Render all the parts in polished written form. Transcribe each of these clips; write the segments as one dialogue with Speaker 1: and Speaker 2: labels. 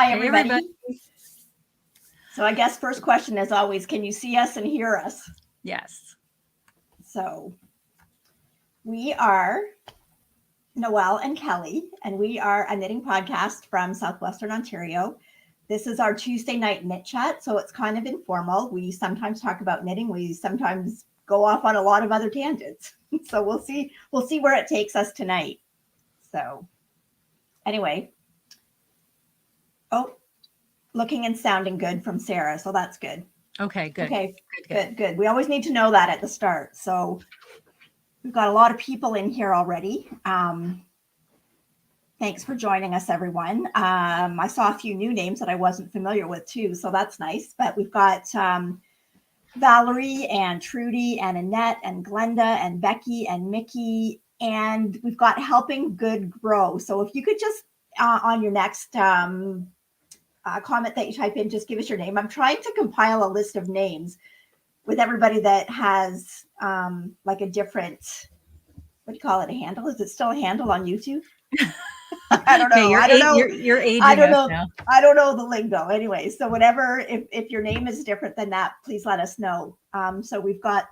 Speaker 1: Hi,
Speaker 2: Hey,
Speaker 1: everybody.
Speaker 2: everybody.
Speaker 1: So I guess first question as always, can you see us and hear us?
Speaker 2: Yes.
Speaker 1: So we are Noelle and Kelly, and we are a knitting podcast from Southwestern Ontario. This is our Tuesday night knit chat, so it's kind of informal. We sometimes talk about knitting. We sometimes go off on a lot of other tangents. So we'll see where it takes us tonight. So anyway. Oh, looking and sounding good from Sarah, so that's good.
Speaker 2: Okay, good.
Speaker 1: Okay, good. We always need to know that at the start. So we've got a lot of people in here already. Thanks for joining us, everyone. I saw a few new names that I wasn't familiar with too, so that's nice. But we've got Valerie and Trudy and Annette and Glenda and Becky and Mickey, and we've got Helping Good Grow. So if you could just on your next comment that you type in, just give us your name. I'm trying to compile a list of names with everybody that has like a different, what do you call it, a handle? Is it still a handle on YouTube? I don't know.
Speaker 2: I don't know. You're aging us now.
Speaker 1: I don't know the lingo. Anyway, so whatever, if your name is different than that, please let us know. So we've got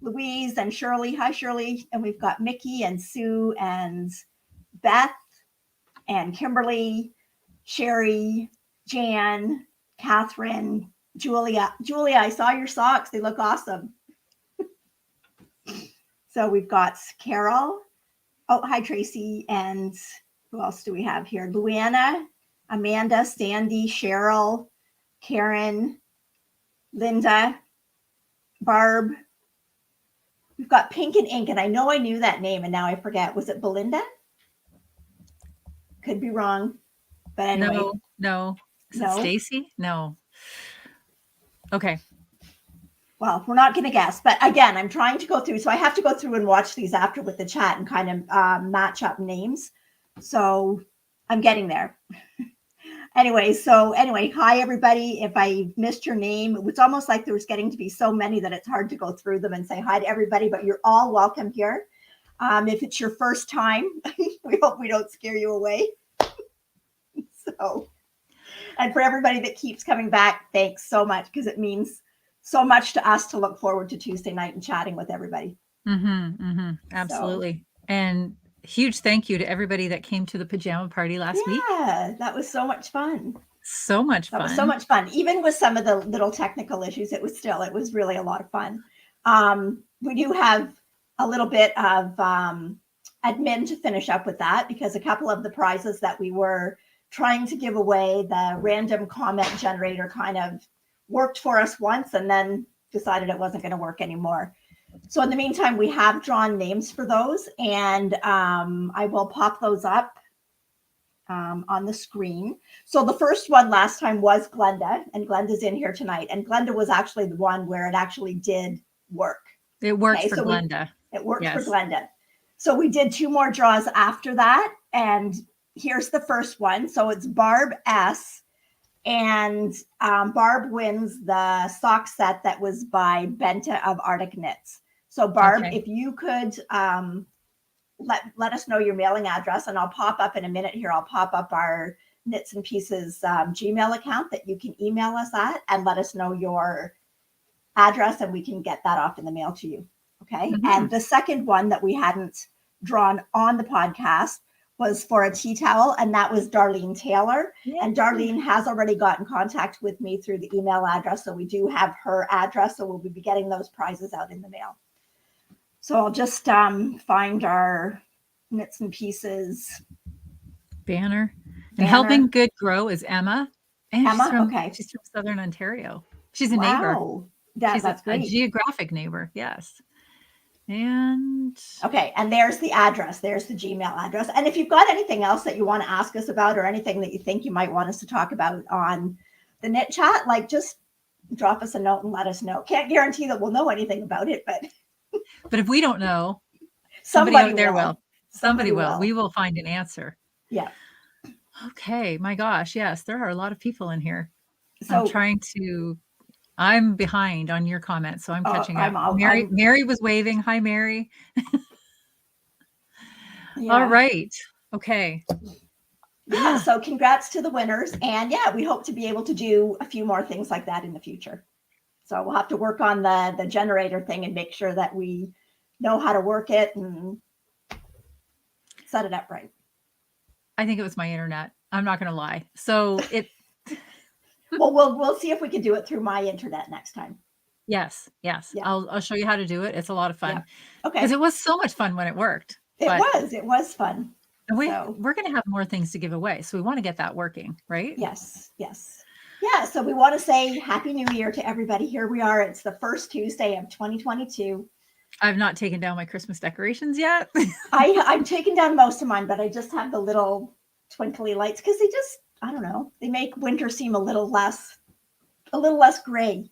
Speaker 1: Louise and Shirley. Hi, Shirley. And we've got Mickey and Sue and Beth and Kimberly, Sherry, Jan, Catherine, Julia. Julia, I saw your socks. They look awesome. So we've got Carol. Oh, hi, Tracy. And who else do we have here? Luana, Amanda, Sandy, Cheryl, Karen, Linda, Barb. We've got Pink and Ink, and I know I knew that name, and now I forget. Was it Belinda? Could be wrong. But anyway.
Speaker 2: No. Is it Stacy? No. Okay.
Speaker 1: Well, we're not going to guess, but again, I'm trying to go through. So I have to go through and watch these after with the chat and kind of match up names. So I'm getting there. Anyway, hi, everybody. If I missed your name, it's almost like there's getting to be so many that it's hard to go through them and say hi to everybody, but you're all welcome here. If it's your first time, we hope we don't scare you away. So, and for everybody that keeps coming back, thanks so much, because it means so much to us to look forward to Tuesday night and chatting with everybody.
Speaker 2: Absolutely. So. And huge thank you to everybody that came to the pajama party last week.
Speaker 1: Yeah, that was so much fun.
Speaker 2: That
Speaker 1: was so much fun. Even with some of the little technical issues, it was really a lot of fun. We do have a little bit of admin to finish up with that, because a couple of the prizes that we were trying to give away, the random comment generator kind of worked for us once and then decided it wasn't going to work anymore. So in the meantime, we have drawn names for those, and I will pop those up on the screen. So the first one last time was Glenda, and Glenda's in here tonight. And Glenda was actually the one where it actually did work.
Speaker 2: It worked for Glenda.
Speaker 1: It worked for Glenda. So we did 2 more draws after that. And here's the first one. So it's Barb S. And Barb wins the sock set that was by Benta of Arctic Knits. So Barb, if you could let us know your mailing address, and I'll pop up in a minute here. I'll pop up our Knits and Pieces Gmail account that you can email us at, and let us know your address, and we can get that off in the mail to you. Okay. And the second one that we hadn't drawn on the podcast was for a tea towel, and that was Darlene Taylor. Yeah. And Darlene has already got in contact with me through the email address, so we do have her address, so we'll be getting those prizes out in the mail. So I'll just find our Knits and Pieces
Speaker 2: banner. And Helping Good Grow is Emma. And she's from Southern Ontario. She's a neighbor.
Speaker 1: That's great.
Speaker 2: A geographic neighbor, yes. And
Speaker 1: and there's the address. There's the Gmail address. And if you've got anything else that you want to ask us about, or anything that you think you might want us to talk about on the knit chat, like, just drop us a note and let us know. Can't guarantee that we'll know anything about it, but
Speaker 2: if we don't know, somebody out there will. Somebody will. We will find an answer.
Speaker 1: Yeah.
Speaker 2: Okay. My gosh. Yes, there are a lot of people in here. So I'm behind on your comments, so I'm catching up. Mary was waving. Hi, Mary. Yeah. All right. Okay.
Speaker 1: Yeah, so congrats to the winners. And yeah, we hope to be able to do a few more things like that in the future. So we'll have to work on the generator thing and make sure that we know how to work it and set it up right.
Speaker 2: I think it was my internet. I'm not going to lie. So it.
Speaker 1: Well, we'll see if we can do it through my internet next time.
Speaker 2: Yes. Yeah. I'll show you how to do it. It's a lot of fun.
Speaker 1: Yeah. Okay.
Speaker 2: Because it was so much fun when it worked.
Speaker 1: It was fun.
Speaker 2: And we're going to have more things to give away. So we want to get that working, right?
Speaker 1: Yes. Yeah. So we want to say Happy New Year to everybody. Here we are. It's the first Tuesday of 2022.
Speaker 2: I've not taken down my Christmas decorations yet.
Speaker 1: I'm taking down most of mine, but I just have the little twinkly lights because they just, I don't know, they make winter seem a little less gray.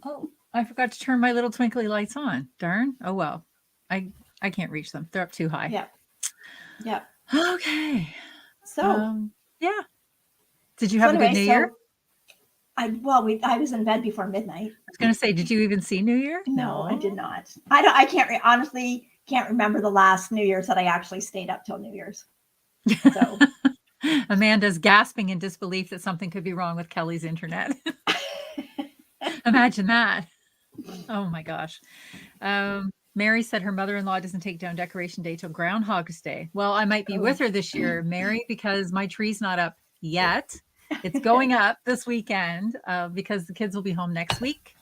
Speaker 2: Oh, I forgot to turn my little twinkly lights on. Darn. Oh, well, I can't reach them. They're up too high.
Speaker 1: Yeah.
Speaker 2: Okay.
Speaker 1: So,
Speaker 2: yeah. Did you have a good New Year?
Speaker 1: I was in bed before midnight.
Speaker 2: I was going to say, did you even see New Year?
Speaker 1: No, I did not. Honestly can't remember the last New Year's that I actually stayed up till New Year's. So
Speaker 2: Amanda's gasping in disbelief that something could be wrong with Kelly's internet. Imagine that. Oh my gosh. Mary said her mother-in-law doesn't take down Decoration Day till Groundhog's Day. Well, I might be with her this year, Mary, because my tree's not up yet. It's going up this weekend because the kids will be home next week.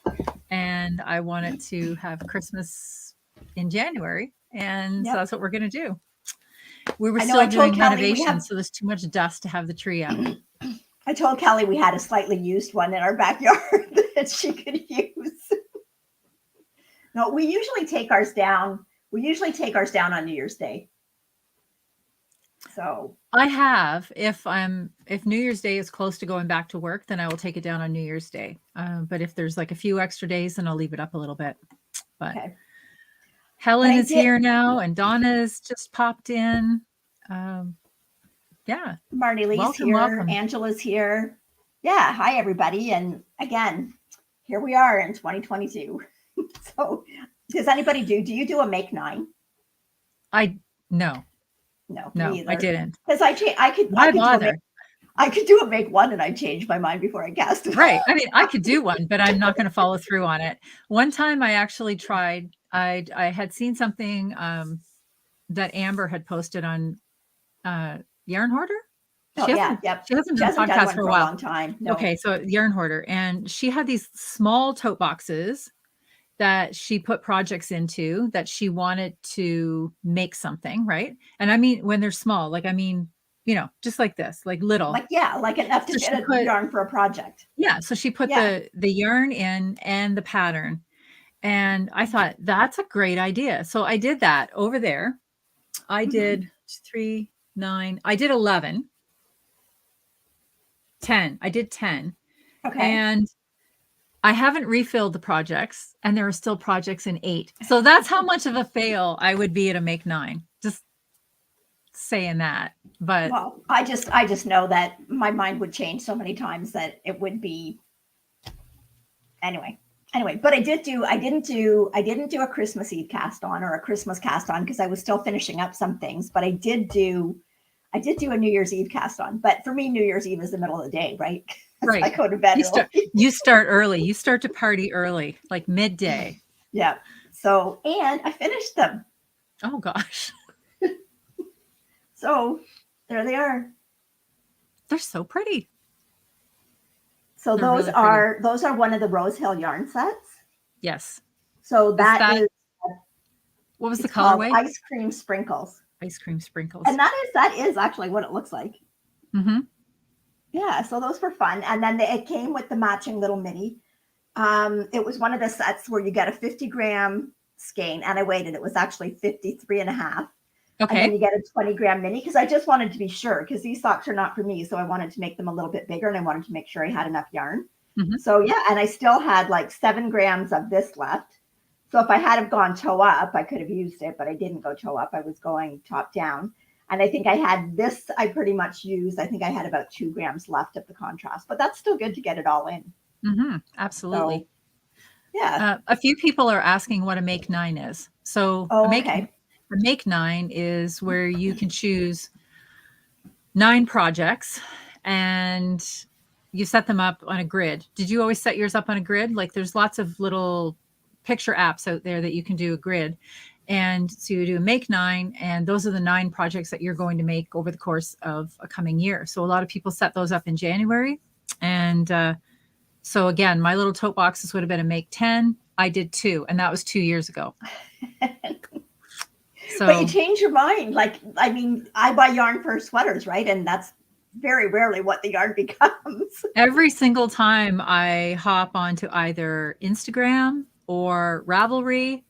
Speaker 2: And I wanted to have Christmas in January. And so that's what we're going to do. We were still doing renovations, so there's too much dust to have the tree up.
Speaker 1: I told Kelly we had a slightly used one in our backyard that she could use. No, we usually take ours down. On New Year's Day. So
Speaker 2: I have, if New Year's Day is close to going back to work, then I will take it down on New Year's Day. But if there's like a few extra days, then I'll leave it up a little bit. But okay. Helen is here now, and Donna's just popped in. Yeah.
Speaker 1: Marnie Lee's here. Welcome. Angela's here. Yeah. Hi, everybody. And again, here we are in 2022. So does anybody do you do a make 9?
Speaker 2: No, I didn't.
Speaker 1: Because I could do a make 1 and I changed my mind before I cast it.
Speaker 2: Right. I mean, I could do one, but I'm not going to follow through on it. One time I actually tried, I had seen something that Amber had posted on Yarn Hoarder. She hasn't done a podcast for a while.
Speaker 1: Long time. No.
Speaker 2: Okay. So Yarn Hoarder. And she had these small tote boxes that she put projects into that she wanted to make something, right? And I mean, when they're small, like, I mean, just like this, like little.
Speaker 1: Like enough to get a yarn for a project.
Speaker 2: Yeah. So she put the yarn in and the pattern. And I thought, that's a great idea. So I did that over there. I did 3, 9. I did 11. 10. I did 10.
Speaker 1: Okay.
Speaker 2: And I haven't refilled the projects, and there are still projects in 8. So that's how much of a fail I would be at a make 9. Just saying that. But
Speaker 1: I just know that my mind would change so many times that it would be anyway. But I didn't do a Christmas Eve cast on or a Christmas cast on because I was still finishing up some things. But I did do a New Year's Eve cast on. But for me, New Year's Eve is the middle of the day, right?
Speaker 2: Right.
Speaker 1: I go to bed
Speaker 2: you start early. You start to party early, like midday.
Speaker 1: Yeah. So, and I finished them.
Speaker 2: Oh gosh.
Speaker 1: So there they are.
Speaker 2: They're so pretty.
Speaker 1: So those are one of the Rose Hill yarn sets.
Speaker 2: Yes.
Speaker 1: So that is
Speaker 2: what was the colorway?
Speaker 1: Ice cream sprinkles.
Speaker 2: Ice cream sprinkles.
Speaker 1: And that is actually what it looks like.
Speaker 2: Mm-hmm.
Speaker 1: Yeah, so those were fun. And then it came with the matching little mini. It was one of the sets where you get a 50-gram skein, and I weighed it. It was actually 53.5.
Speaker 2: Okay.
Speaker 1: And then you get a 20-gram mini because I just wanted to be sure because these socks are not for me. So I wanted to make them a little bit bigger, and I wanted to make sure I had enough yarn.
Speaker 2: Mm-hmm.
Speaker 1: So yeah, and I still had like 7 grams of this left. So if I had have gone toe up, I could have used it, but I didn't go toe up. I was going top down. And I think I had this, I pretty much used, I think I had about 2 grams left of the contrast, but that's still good to get it all in.
Speaker 2: Mm-hmm. Absolutely.
Speaker 1: So, yeah.
Speaker 2: A few people are asking what a make 9 is. So a make 9 is where you can choose 9 projects, and you set them up on a grid. Did you always set yours up on a grid? Like there's lots of little picture apps out there that you can do a grid. And so you do make 9, and those are the 9 projects that you're going to make over the course of a coming year. So a lot of people set those up in January. And so again, my little tote boxes would have been a make 10. I did 2, and that was 2 years ago. So,
Speaker 1: but you change your mind. Like, I mean, I buy yarn for sweaters, right? And that's very rarely what the yarn becomes.
Speaker 2: Every single time I hop onto either Instagram or Ravelry,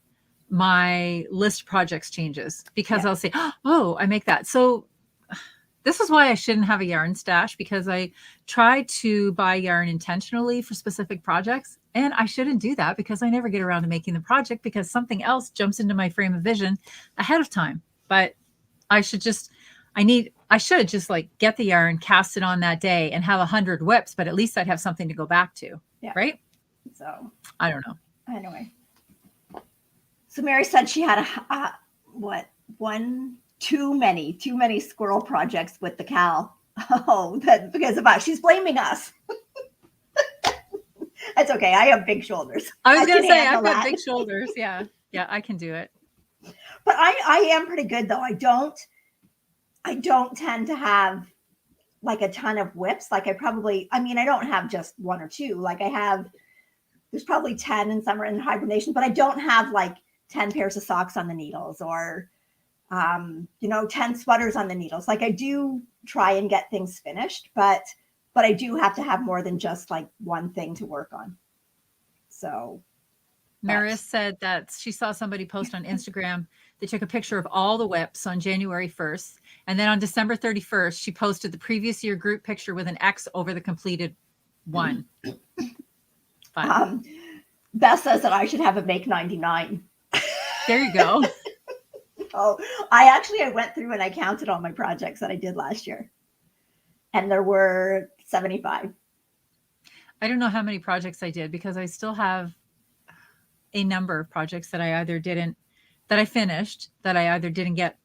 Speaker 2: my list of projects changes because I'll say, oh, I make that. So this is why I shouldn't have a yarn stash, because I try to buy yarn intentionally for specific projects. And I shouldn't do that because I never get around to making the project because something else jumps into my frame of vision ahead of time. But I should just like get the yarn, cast it on that day and have 100 whips, but at least I'd have something to go back to. Yeah. Right.
Speaker 1: So
Speaker 2: I don't know.
Speaker 1: Anyway. So Mary said she had too many squirrel projects with the Cal. Oh, that because of us. She's blaming us. That's okay. I have big shoulders.
Speaker 2: I was going to say, I've got big shoulders. Yeah. Yeah, I can do it.
Speaker 1: But I am pretty good though. I don't tend to have like a ton of whips. Like I don't have just 1 or 2. Like there's probably 10 and some are in hibernation, but I don't have like 10 pairs of socks on the needles or 10 sweaters on the needles. Like I do try and get things finished, but I do have to have more than just like one thing to work on. So
Speaker 2: Maris said that she saw somebody post on Instagram. They took a picture of all the whips on January 1st. And then on December 31st, she posted the previous year group picture with an X over the completed one.
Speaker 1: Beth says that I should have a make 99.
Speaker 2: There you go.
Speaker 1: Oh, I went through and I counted all my projects that I did last year. And there were 75.
Speaker 2: I don't know how many projects I did because I still have a number of projects that I finished, that I either didn't get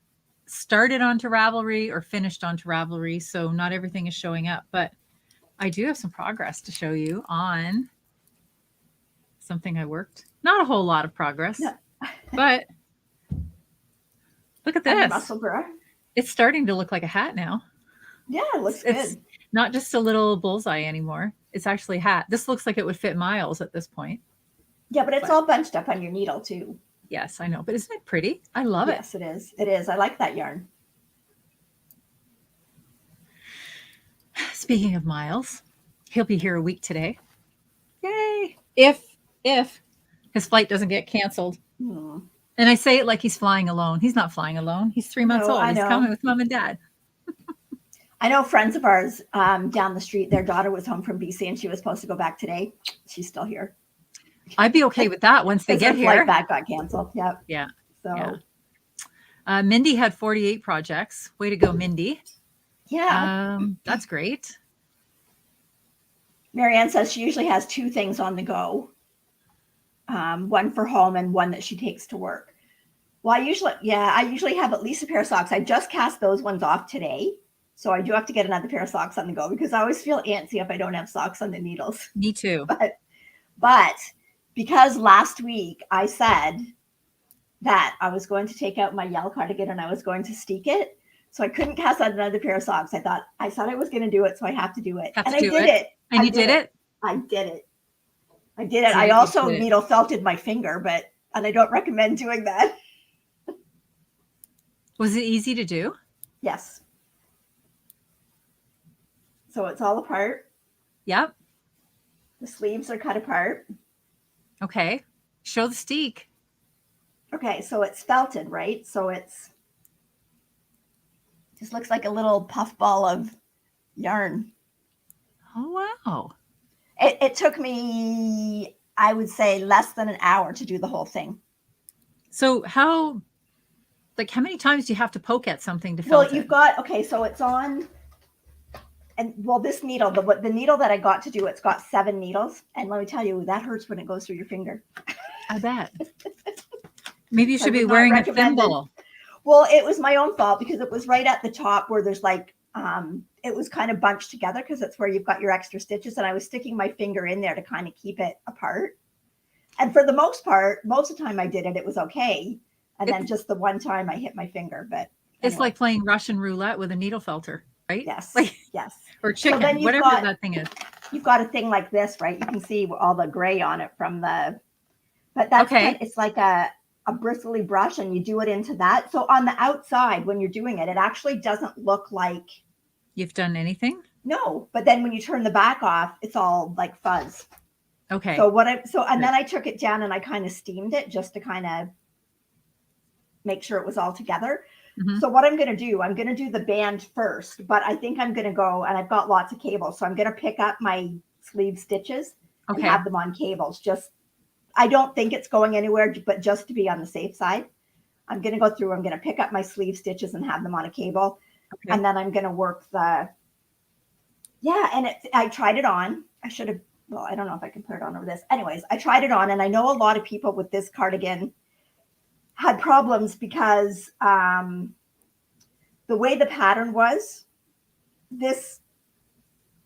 Speaker 2: started onto Ravelry or finished onto Ravelry. So not everything is showing up, but I do have some progress to show you on something I worked. Not a whole lot of progress, but look at this.
Speaker 1: Muscle girl.
Speaker 2: It's starting to look like a hat now.
Speaker 1: Yeah, it looks
Speaker 2: it's
Speaker 1: good.
Speaker 2: Not just a little bullseye anymore. It's actually a hat. This looks like it would fit Miles at this point.
Speaker 1: Yeah, but it's all bunched up on your needle too.
Speaker 2: Yes, I know. But isn't it pretty? I love it.
Speaker 1: Yes, it is. It is. I like that yarn.
Speaker 2: Speaking of Miles, he'll be here a week today. Yay. If his flight doesn't get canceled. And I say it like he's flying alone. He's not flying alone. He's 3 months old. He's coming with mom and dad.
Speaker 1: I know friends of ours down the street, their daughter was home from BC and she was supposed to go back today. She's still here.
Speaker 2: I'd be okay with that once they get here.
Speaker 1: Flight back got canceled. Yep.
Speaker 2: Yeah.
Speaker 1: So
Speaker 2: Mindy had 48 projects. Way to go, Mindy.
Speaker 1: Yeah.
Speaker 2: That's great.
Speaker 1: Marianne says she usually has 2 things on the go. One for home and one that she takes to work. Well, I usually have at least a pair of socks. I just cast those ones off today. So I do have to get another pair of socks on the go because I always feel antsy if I don't have socks on the needles.
Speaker 2: Me too.
Speaker 1: But because last week I said that I was going to take out my yellow cardigan and I was going to steek it. So I couldn't cast on another pair of socks. I said I was going to do it. So I have to do it. And I did it.
Speaker 2: And you did it?
Speaker 1: I did it. I also needle felted my finger, and I don't recommend doing that.
Speaker 2: Was it easy to do?
Speaker 1: Yes. So it's all apart.
Speaker 2: Yep.
Speaker 1: The sleeves are cut apart.
Speaker 2: Okay. Show the steek.
Speaker 1: Okay, so it's felted, right? So it's just looks like a little puff ball of yarn.
Speaker 2: Oh, wow.
Speaker 1: It took me, I would say, less than an hour to do the whole thing.
Speaker 2: So how many times do you have to poke at something to felt it?
Speaker 1: Well, you've got, so it's on, and this needle, the needle that I got to do, it's got 7 needles. And let me tell you, that hurts when it goes through your finger.
Speaker 2: I bet. Maybe you should be wearing a thimble.
Speaker 1: Well, it was my own fault because it was right at the top where there's like it was kind of bunched together because it's where you've got your extra stitches. And I was sticking my finger in there to kind of keep it apart. And for the most part, most of the time I did it, it was okay. And then just the one time I hit my finger. But
Speaker 2: it's like playing Russian roulette with a needle felter, right?
Speaker 1: Yes.
Speaker 2: Like,
Speaker 1: yes.
Speaker 2: Or chicken, so whatever that thing is.
Speaker 1: You've got a thing like this, right? You can see all the gray on it from the, but that's okay. It's like a bristly brush, and you do it into that. So on the outside, when you're doing it, it actually doesn't look like
Speaker 2: you've done anything.
Speaker 1: No, but then when you turn the back off, it's all like fuzz.
Speaker 2: Okay.
Speaker 1: So then I took it down and I kind of steamed it just to kind of make sure it was all together. Mm-hmm. So what I'm going to do the band first, but I think I'm going to go, and I've got lots of cables. So I'm going to pick up my sleeve stitches and have them on cables. I don't think it's going anywhere, but just to be on the safe side, I'm going to go through, I'm going to pick up my sleeve stitches and have them on a cable. Okay. And then I'm going to work I tried it on. I don't know if I can put it on over this. Anyways, I tried it on, and I know a lot of people with this cardigan had problems because the way the pattern was, this,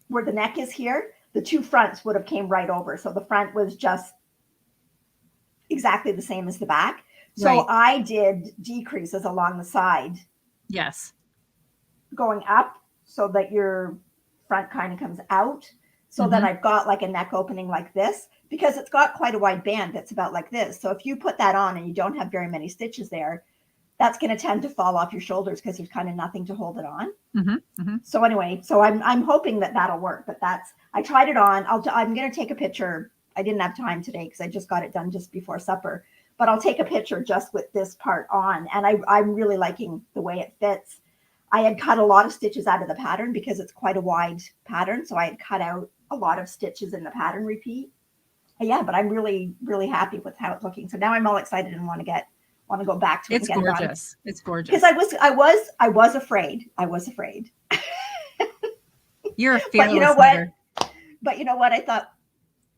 Speaker 1: where the neck is here, the two fronts would have came right over. So the front was just exactly the same as the back. So I did decreases along the side.
Speaker 2: Yes. Going
Speaker 1: up so that your front kind of comes out. So that I've got like a neck opening like this, because it's got quite a wide band that's about like this. So if you put that on and you don't have very many stitches there, that's going to tend to fall off your shoulders because there's kind of nothing to hold it on. Mm-hmm. Mm-hmm. So anyway, I'm hoping that that'll work. But I tried it on. I'm going to take a picture. I didn't have time today because I just got it done just before supper. But I'll take a picture just with this part on. And I'm really liking the way it fits. I had cut a lot of stitches out of the pattern because it's quite a wide pattern. So I had cut out a lot of stitches in the pattern repeat. Yeah, but I'm really, really happy with how it's looking. So now I'm all excited and want to go back to it.
Speaker 2: It's gorgeous. It's gorgeous.
Speaker 1: Because I was afraid.
Speaker 2: You're a fearless
Speaker 1: But you know
Speaker 2: knitter.
Speaker 1: But you know what? I thought,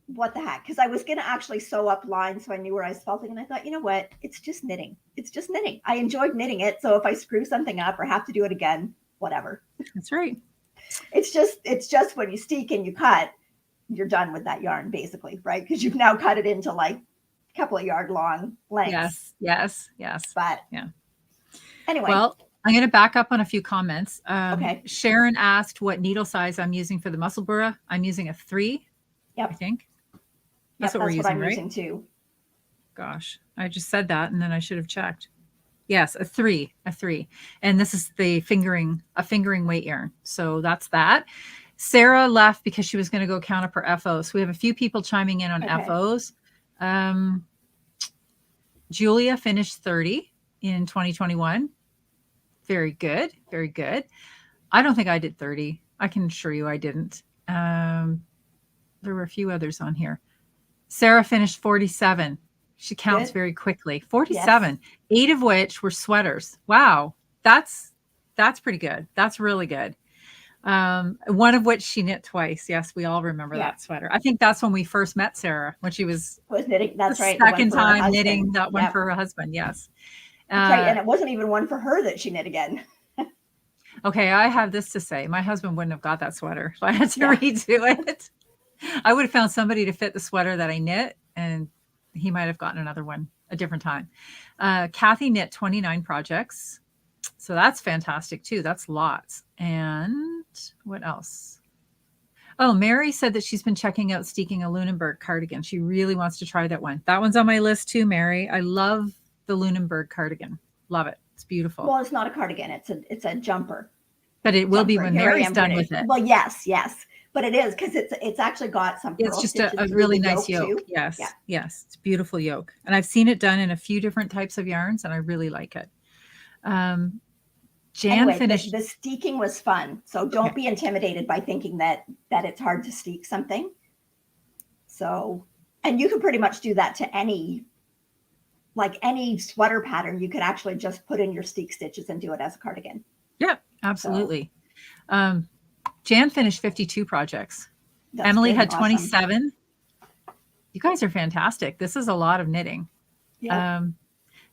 Speaker 1: what the heck? Because I was going to actually sew up lines so I knew where I was felting. And I thought, you know what? It's just knitting. I enjoyed knitting it. So if I screw something up or have to do it again, whatever.
Speaker 2: That's right.
Speaker 1: It's just when you steek and you cut, you're done with that yarn basically, right? Because you've now cut it into like a couple of yard long lengths.
Speaker 2: Yes.
Speaker 1: But
Speaker 2: yeah.
Speaker 1: Anyway.
Speaker 2: Well, I'm going to back up on a few comments.
Speaker 1: Okay.
Speaker 2: Sharon asked what needle size I'm using for the musselburgh. I'm using a 3.
Speaker 1: Yep.
Speaker 2: I think. That's what we're using,
Speaker 1: I'm
Speaker 2: right?
Speaker 1: using too.
Speaker 2: Gosh, I just said that and then I should have checked. Yes, a 3. And this is a fingering weight yarn. So that's that. Sarah left because she was going to go count up her FOs. So we have a few people chiming in on FOs. Julia finished 30 in 2021. Very good. Very good. I don't think I did 30. I can assure you I didn't. There were a few others on here. Sarah finished 47. She counts very quickly. 47, yes. 8 of which were sweaters. Wow. That's pretty good. That's really good. One of which she knit twice. Yes, we all remember that sweater. I think that's when we first met Sarah, when she was
Speaker 1: knitting. That's right.
Speaker 2: Second time knitting that one for her husband. Yes.
Speaker 1: That's right. And it wasn't even one for her that she knit again.
Speaker 2: Okay. I have this to say. My husband wouldn't have got that sweater. So I had to redo it. I would have found somebody to fit the sweater that I knit, and he might have gotten another one a different time. Kathy knit 29 projects. So that's fantastic too. That's lots. And what else? Oh, Mary said that she's been checking out Steeking a Lunenburg cardigan. She really wants to try that one. That one's on my list too, Mary. I love the Lunenburg cardigan. Love it. It's beautiful.
Speaker 1: Well, it's not a cardigan. It's a jumper.
Speaker 2: But it will be when Mary's done with it.
Speaker 1: Well, yes. But it is, because it's actually got some.
Speaker 2: It's just a really nice yoke. Yes. Yes. It's a beautiful yoke. And I've seen it done in a few different types of yarns, and I really like it. Jan finished.
Speaker 1: The steeking was fun. So don't be intimidated by thinking that it's hard to steek something. So, and you can pretty much do that to any sweater pattern. You could actually just put in your steek stitches and do it as a cardigan.
Speaker 2: Yeah, absolutely. So. Jan finished 52 projects.
Speaker 1: That's
Speaker 2: Emily had 27. Awesome. You guys are fantastic. This is a lot of knitting. Yeah.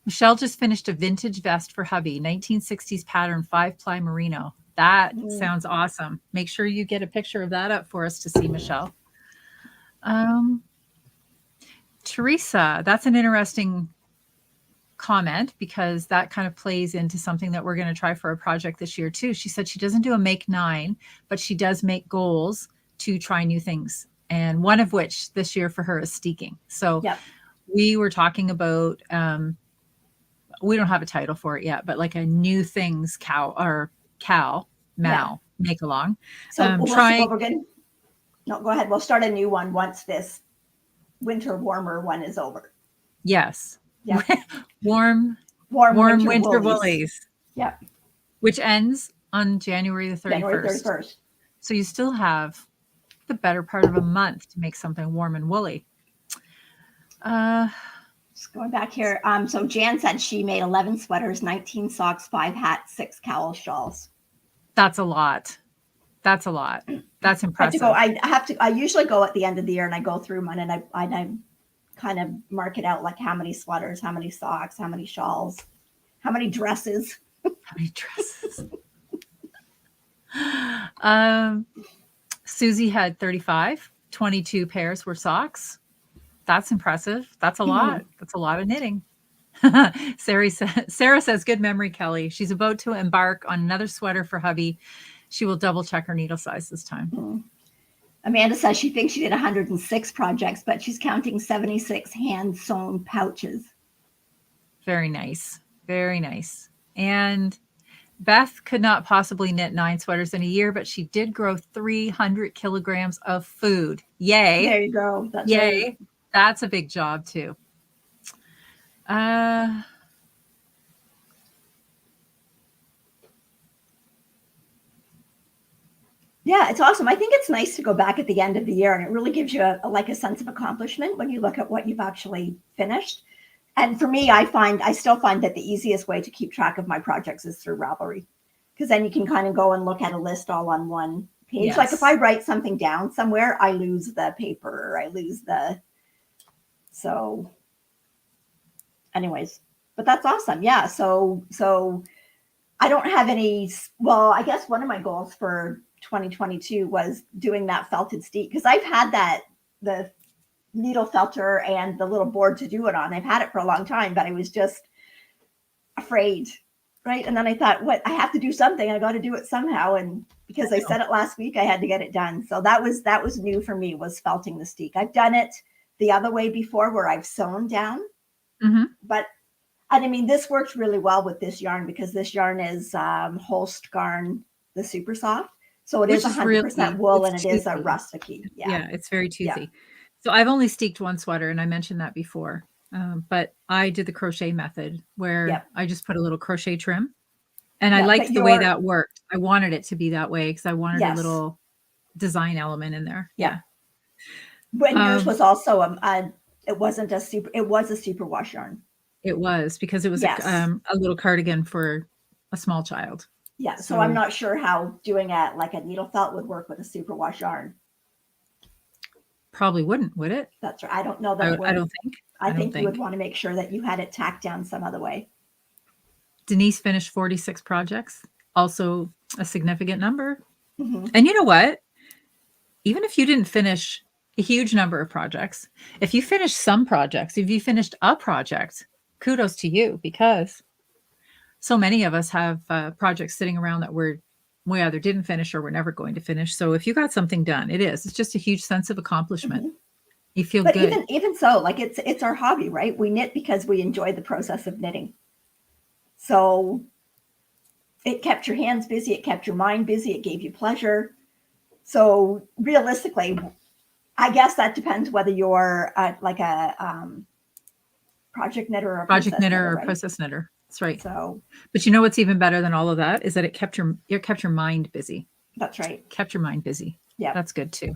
Speaker 2: Michelle just finished a vintage vest for hubby, 1960s pattern, 5-ply merino. That sounds awesome. Make sure you get a picture of that up for us to see, Michelle. Teresa, that's an interesting comment because that kind of plays into something that we're going to try for a project this year too. She said she doesn't do a make 9, but she does make goals to try new things. And one of which this year for her is steeking. So we were talking about, we don't have a title for it yet, but like a new things make along.
Speaker 1: So we're good. No, go ahead. We'll start a new one once this winter warmer one is over.
Speaker 2: Yes.
Speaker 1: Yep.
Speaker 2: warm winter woolies.
Speaker 1: Yep.
Speaker 2: Which ends on January the 31st.
Speaker 1: January 31st.
Speaker 2: So you still have the better part of a month to make something warm and woolly.
Speaker 1: Just going back here. So Jan said she made 11 sweaters, 19 socks, 5 hats, 6 cowl shawls.
Speaker 2: That's a lot. That's impressive.
Speaker 1: I usually go at the end of the year and I go through mine and I kind of mark it out, like how many sweaters, how many socks, how many shawls, how many dresses.
Speaker 2: Susie had 35, 22 pairs were socks. That's impressive. That's a lot. That's a lot of knitting. Sarah says, good memory, Kelly. She's about to embark on another sweater for hubby. She will double check her needle size this time.
Speaker 1: Amanda says she thinks she did 106 projects, but she's counting 76 hand sewn pouches.
Speaker 2: Very nice. Very nice. And Beth could not possibly knit 9 sweaters in a year, but she did grow 300 kilograms of food. Yay.
Speaker 1: There you go. That's
Speaker 2: Yay.
Speaker 1: Right.
Speaker 2: That's a big job too.
Speaker 1: Yeah, it's awesome. I think it's nice to go back at the end of the year, and it really gives you a sense of accomplishment when you look at what you've actually finished. And for me, I still find that the easiest way to keep track of my projects is through Ravelry, because then you can kind of go and look at a list all on one page.
Speaker 2: Yes.
Speaker 1: Like if I write something down somewhere, I lose the paper, or I lose so anyways, but that's awesome. Yeah. So I don't have any, well, I guess one of my goals for 2022 was doing that felted steek, because I've had the needle felter and the little board to do it on. I've had it for a long time, but I was just afraid, right? And then I thought, I have to do something. I got to do it somehow. And because I said it last week, I had to get it done. So that was new for me, was felting the steek. I've done it the other way before, where I've sewn down, but I mean, this works really well with this yarn, because this yarn is Holst Garn, the super soft. So it is 100% wool, and it is a rusticy.
Speaker 2: Yeah, it's very toothy. Yeah. So I've only steeked one sweater, and I mentioned that before, but I did the crochet method where I just put a little crochet trim, and I liked the way that worked. I wanted it to be that way because I wanted a little design element in there. Yeah.
Speaker 1: But yours was also it was a superwash yarn.
Speaker 2: It was, because it was a little cardigan for a small child.
Speaker 1: Yeah, so I'm not sure how doing a needle felt would work with a superwash yarn.
Speaker 2: Probably wouldn't, would it?
Speaker 1: That's right. I don't know that.
Speaker 2: I don't think.
Speaker 1: I think you would want to make sure that you had it tacked down some other way.
Speaker 2: Denise finished 46 projects, also a significant number.
Speaker 1: Mm-hmm.
Speaker 2: And you know what? Even if you didn't finish a huge number of projects, if you finished some projects, if you finished a project, kudos to you, because so many of us have projects sitting around that we either didn't finish or we're never going to finish. So if you got something done, it's just a huge sense of accomplishment. Mm-hmm. You feel good.
Speaker 1: But even so, it's our hobby, right? We knit because we enjoy the process of knitting. So it kept your hands busy. It kept your mind busy. It gave you pleasure. So realistically, I guess that depends whether you're like a project knitter or a
Speaker 2: process knitter. That's right.
Speaker 1: So,
Speaker 2: but you know what's even better than all of that is that it kept your mind busy.
Speaker 1: That's right.
Speaker 2: Kept your mind busy.
Speaker 1: Yeah,
Speaker 2: that's good too.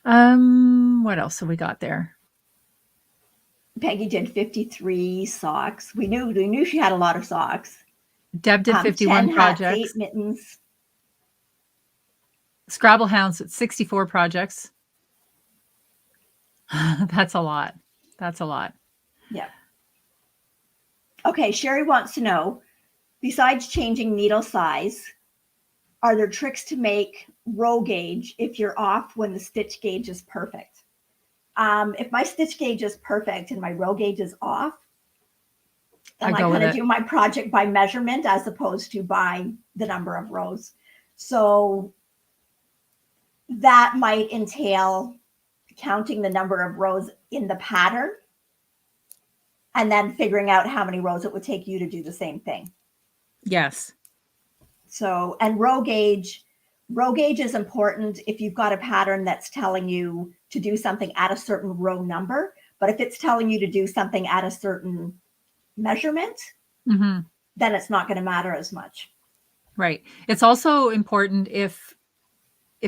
Speaker 2: What else have we got there?
Speaker 1: Peggy did 53 socks. We knew she had a lot of socks.
Speaker 2: Deb did 51 projects.
Speaker 1: Hats, 8 mittens.
Speaker 2: Scrabble Hounds at 64 projects. That's a lot.
Speaker 1: Yeah. Okay, Sherry wants to know, besides changing needle size, are there tricks to make row gauge if you're off when the stitch gauge is perfect? If my stitch gauge is perfect and my row gauge is off, then I kind of do my project by measurement as opposed to by the number of rows. So that might entail counting the number of rows in the pattern and then figuring out how many rows it would take you to do the same thing.
Speaker 2: Yes.
Speaker 1: So, and row gauge is important if you've got a pattern that's telling you to do something at a certain row number. But if it's telling you to do something at a certain measurement, then it's not going to matter as much.
Speaker 2: Right. It's also important if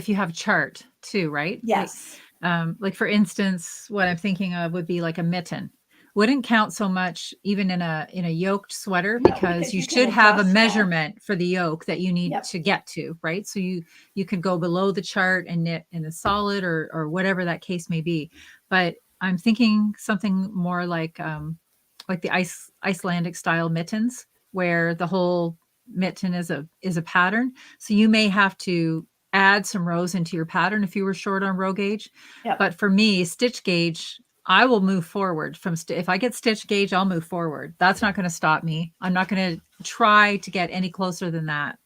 Speaker 2: you have a chart too, right?
Speaker 1: Yes.
Speaker 2: Like for instance, what I'm thinking of would be like a mitten. Wouldn't count so much even in a yoked sweater, because you should have a measurement for the yoke that you need to get to, right? So you could go below the chart and knit in a solid or whatever that case may be. But I'm thinking something more like the Icelandic style mittens, where the whole mitten is a pattern. So you may have to add some rows into your pattern if you were short on row gauge. But for me, stitch gauge, I will move forward from if I get stitch gauge, I'll move forward. That's not going to stop me. I'm not going to try to get any closer than that.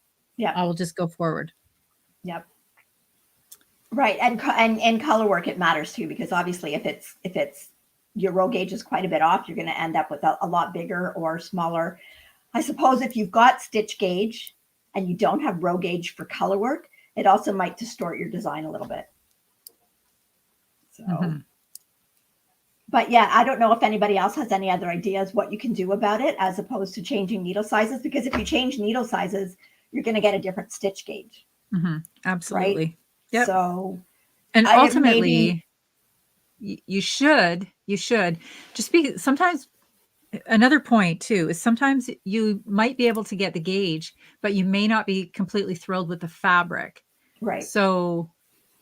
Speaker 2: I will just go forward.
Speaker 1: Right. And Colorwork, it matters too, because obviously if it's your row gauge is quite a bit off, you're going to end up with a lot bigger or smaller. I suppose if you've got stitch gauge and you don't have row gauge for Colorwork, it also might distort your design a little bit. So, but yeah, I don't know if anybody else has any other ideas what you can do about it as opposed to changing needle sizes, because if you change needle sizes, you're going to get a different stitch gauge.
Speaker 2: Absolutely.
Speaker 1: Right?
Speaker 2: Yep.
Speaker 1: So,
Speaker 2: and ultimately, you should just be, sometimes another point too is sometimes you might be able to get the gauge, but you may not be completely thrilled with the fabric.
Speaker 1: Right.
Speaker 2: So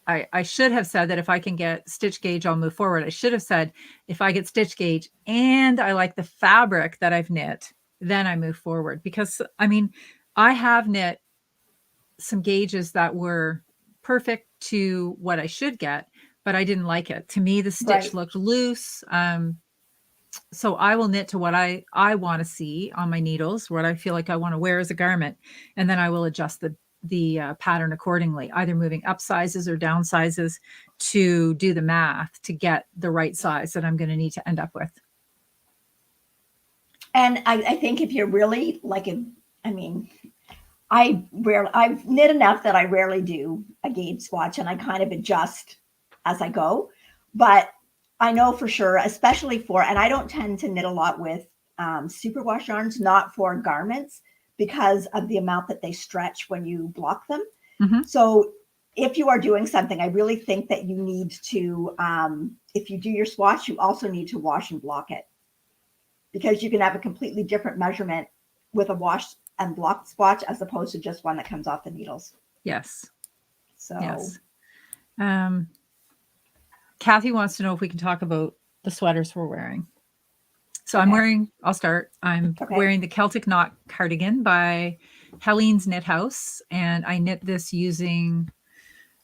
Speaker 2: I should have said that if I can get stitch gauge, I'll move forward. I should have said, if I get stitch gauge and I like the fabric that I've knit, then I move forward. Because I mean, I have knit some gauges that were perfect to what I should get, but I didn't like it. To me, the stitch looked loose. So I will knit to what I want to see on my needles, what I feel like I want to wear as a garment. And then I will adjust the pattern accordingly, either moving up sizes or down sizes to do the math to get the right size that I'm going to need to end up with.
Speaker 1: And I think if you're really like, I've knit enough that I rarely do a gauge swatch, and I kind of adjust as I go. But I know for sure, especially and I don't tend to knit a lot with superwash yarns, not for garments, because of the amount that they stretch when you block them. So if you are doing something, I really think that you need to, if you do your swatch, you also need to wash and block it, because you can have a completely different measurement with a wash and block swatch as opposed to just one that comes off the needles.
Speaker 2: Yes.
Speaker 1: So
Speaker 2: yes. Kathy wants to know if we can talk about the sweaters we're wearing. So I'll start. I'm wearing the Celtic Knot cardigan by Helene's Knit House. And I knit this using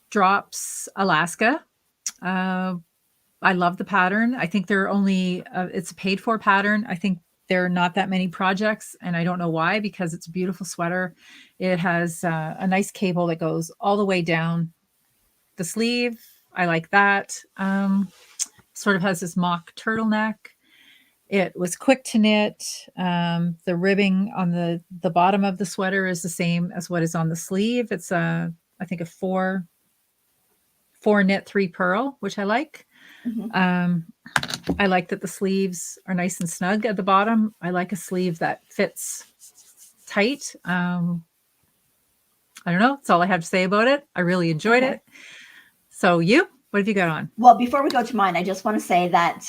Speaker 2: Drops Alaska. I love the pattern. I think there are only, it's a paid for pattern. I think there are not that many projects, and I don't know why, because it's a beautiful sweater. It has a nice cable that goes all the way down the sleeve. I like that. Sort of has this mock turtleneck. It was quick to knit. The ribbing on the bottom of the sweater is the same as what is on the sleeve. It's I think a 4 knit 3 purl, which I like. I like that the sleeves are nice and snug at the bottom. I like a sleeve that fits tight. I don't know. That's all I have to say about it. I really enjoyed it. So what have you got on?
Speaker 1: Well, before we go to mine, I just want to say that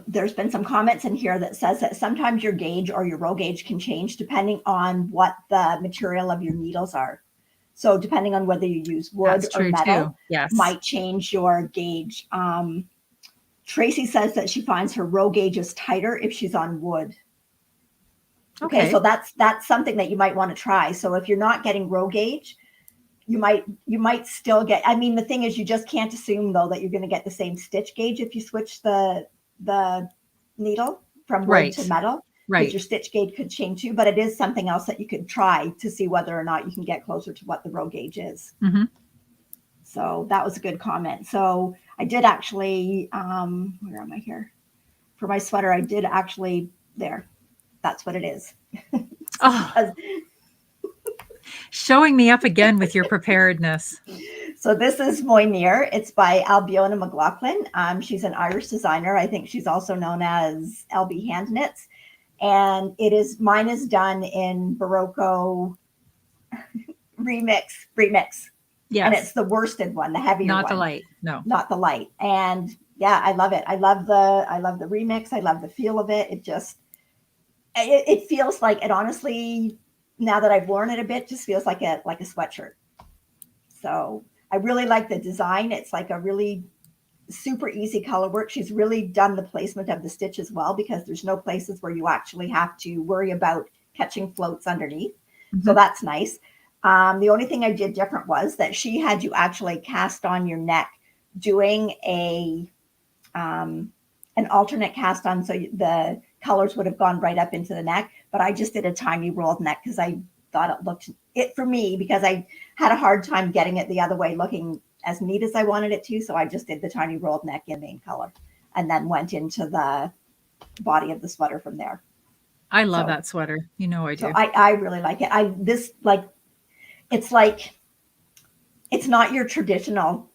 Speaker 1: there's been some comments in here that says that sometimes your gauge or your row gauge can change depending on what the material of your needles are. So depending on whether you use wood or metal, might change your gauge. Tracy says that she finds her row gauge is tighter if she's on wood. Okay, so that's something that you might want to try. So if you're not getting row gauge, you might still get, I mean, the thing is, you just can't assume though that you're going to get the same stitch gauge if you switch the needle from wood to metal, because your stitch gauge could change too, but it is something else that you could try to see whether or not you can get closer to what the row gauge is. So that was a good comment. So I did actually, where am I here? For my sweater, I did actually, there, that's what it is.
Speaker 2: Showing me up again with your preparedness.
Speaker 1: So this is Moynier. It's by Albiona McLaughlin. She's an Irish designer. I think she's also known as LB Hand Knits. And mine is done in Barocco remix. Yes. And it's the worsted one, the heavier one.
Speaker 2: Not the light. No.
Speaker 1: Not the light. And yeah, I love it. I love the remix. I love the feel of it. It feels like, it honestly, now that I've worn it a bit, just feels like a sweatshirt. So I really like the design. It's like a really super easy color work. She's really done the placement of the stitch as well, because there's no places where you actually have to worry about catching floats underneath. So that's nice. The only thing I did different was that she had you actually cast on your neck, doing an alternate cast on, so the colors would have gone right up into the neck. But I just did a tiny rolled neck because I thought it looked for me, because I had a hard time getting it the other way looking as neat as I wanted it to. So I just did the tiny rolled neck in main color and then went into the body of the sweater from there.
Speaker 2: I love that sweater. You know I do.
Speaker 1: So I really like it. It's not your traditional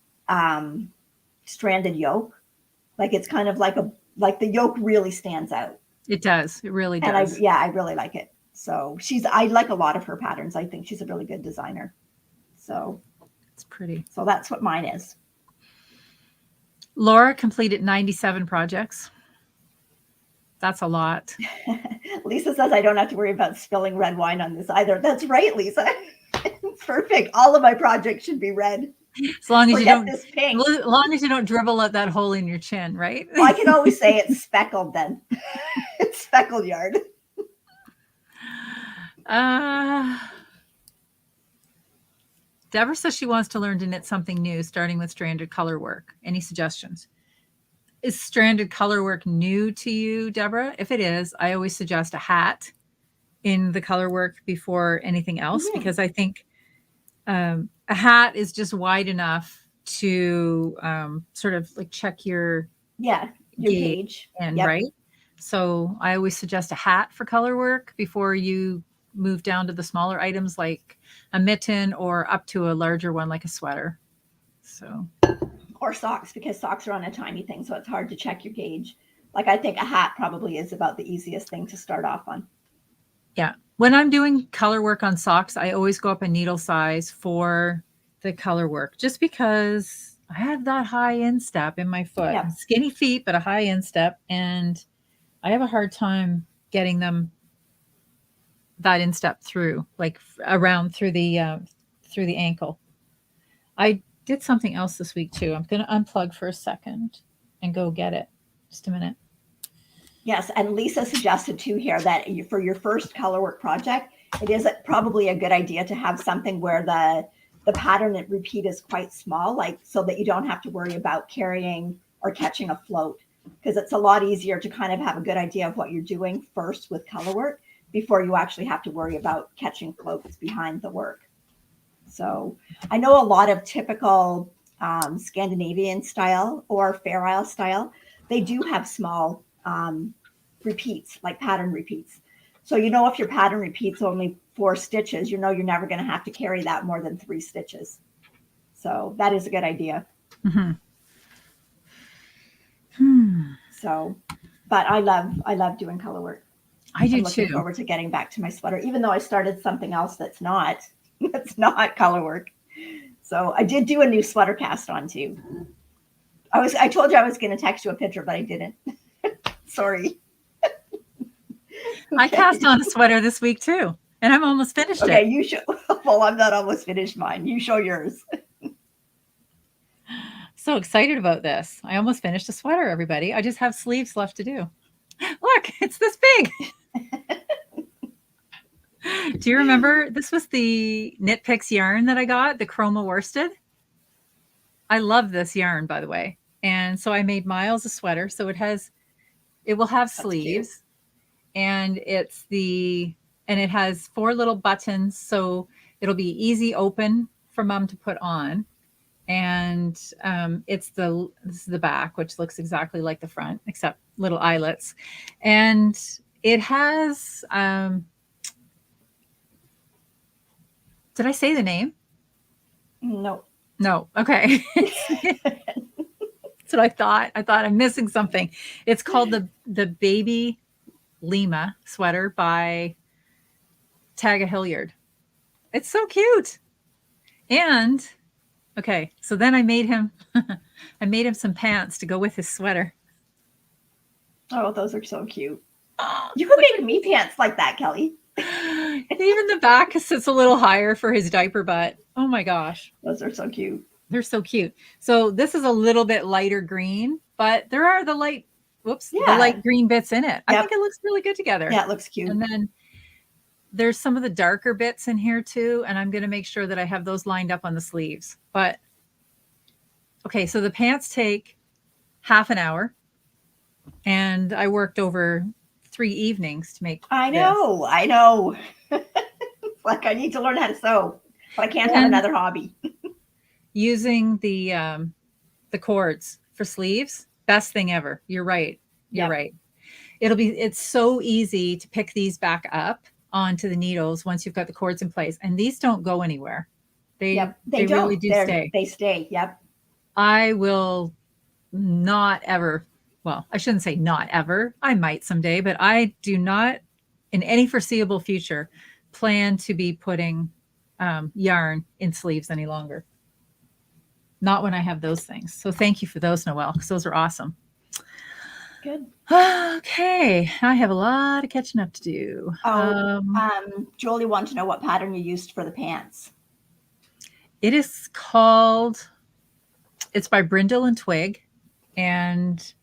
Speaker 1: stranded yoke. Like, it's kind of like the yoke really stands out.
Speaker 2: It does. It really does.
Speaker 1: And I really like it. So I like a lot of her patterns. I think she's a really good designer. So
Speaker 2: it's pretty.
Speaker 1: So that's what mine is.
Speaker 2: Laura completed 97 projects. That's a lot.
Speaker 1: Lisa says I don't have to worry about spilling red wine on this either. That's right, Lisa. Perfect. All of my projects should be red.
Speaker 2: As long as you don't dribble out that hole in your chin, right?
Speaker 1: Well, I can always say it's speckled then. It's speckled yard.
Speaker 2: Deborah says she wants to learn to knit something new, starting with stranded color work. Any suggestions? Is stranded color work new to you, Deborah? If it is, I always suggest a hat in the color work before anything else, because I think a hat is just wide enough to sort of like check your
Speaker 1: gauge.
Speaker 2: And right. So I always suggest a hat for color work before you move down to the smaller items like a mitten or up to a larger one like a sweater. So,
Speaker 1: or socks, because socks are on a tiny thing, so it's hard to check your gauge. Like, I think a hat probably is about the easiest thing to start off on.
Speaker 2: Yeah. When I'm doing color work on socks, I always go up a needle size for the color work, just because I have that high instep in my foot.
Speaker 1: Yeah.
Speaker 2: Skinny feet, but a high instep, and I have a hard time getting them that instep through, like around through the ankle. I did something else this week too. I'm going to unplug for a second and go get it. Just a minute.
Speaker 1: Yes, and Lisa suggested too here that for your first color work project, it is probably a good idea to have something where the pattern and repeat is quite small, like, so that you don't have to worry about carrying or catching a float, because it's a lot easier to kind of have a good idea of what you're doing first with color work before you actually have to worry about catching floats behind the work. So I know a lot of typical Scandinavian style or Fair Isle style, they do have small repeats, like pattern repeats. So if your pattern repeats only 4 stitches, you're never going to have to carry that more than 3 stitches. So that is a good idea. So, but I love doing color work.
Speaker 2: I do
Speaker 1: I'm looking
Speaker 2: too.
Speaker 1: forward to getting back to my sweater, even though I started something else that's not color work. So I did do a new sweater cast on too. I told you I was going to text you a picture, but I didn't. Sorry.
Speaker 2: I cast on a sweater this week too, and I'm almost finished it.
Speaker 1: Okay, you show. Well, I'm not almost finished mine. You show yours.
Speaker 2: So excited about this. I almost finished a sweater, everybody. I just have sleeves left to do. Look, it's this big. Do you remember this was the Knit Picks yarn that I got, the chroma worsted? I love this yarn, by the way. And so I made Miles a sweater. So it will have sleeves, and it has 4 little buttons. So it'll be easy open for mom to put on. And this is the back, which looks exactly like the front, except little eyelets. And it has, did I say the name?
Speaker 1: No.
Speaker 2: Okay. That's what I thought. I thought I'm missing something. It's called the Baby Lima sweater by Taga Hilliard. It's so cute. And okay, so then I made him some pants to go with his sweater.
Speaker 1: Oh, those are so cute. You could make me pants like that, Kelly.
Speaker 2: Even the back sits a little higher for his diaper butt. Oh my gosh.
Speaker 1: Those are so cute.
Speaker 2: They're so cute. So this is a little bit lighter green, but there are the light green bits in it. Yep. I think it looks really good together.
Speaker 1: Yeah, it looks cute.
Speaker 2: And then there's some of the darker bits in here too. And I'm going to make sure that I have those lined up on the sleeves. But okay, so the pants take half an hour. And I worked over 3 evenings to make
Speaker 1: I know. It's like I need to learn how to sew, but I can't have another hobby.
Speaker 2: Using the cords for sleeves, best thing ever. You're right. You're right. It's so easy to pick these back up onto the needles once you've got the cords in place. And these don't go anywhere. They really do stay.
Speaker 1: They stay. Yep.
Speaker 2: I will not ever, well, I shouldn't say not ever. I might someday, but I do not in any foreseeable future plan to be putting yarn in sleeves any longer. Not when I have those things. So thank you for those, Noelle, because those are awesome.
Speaker 1: Good.
Speaker 2: Okay. I have a lot of catching up to do.
Speaker 1: Julie wanted to know what pattern you used for the pants.
Speaker 2: It is it's by Brindle and Twig. And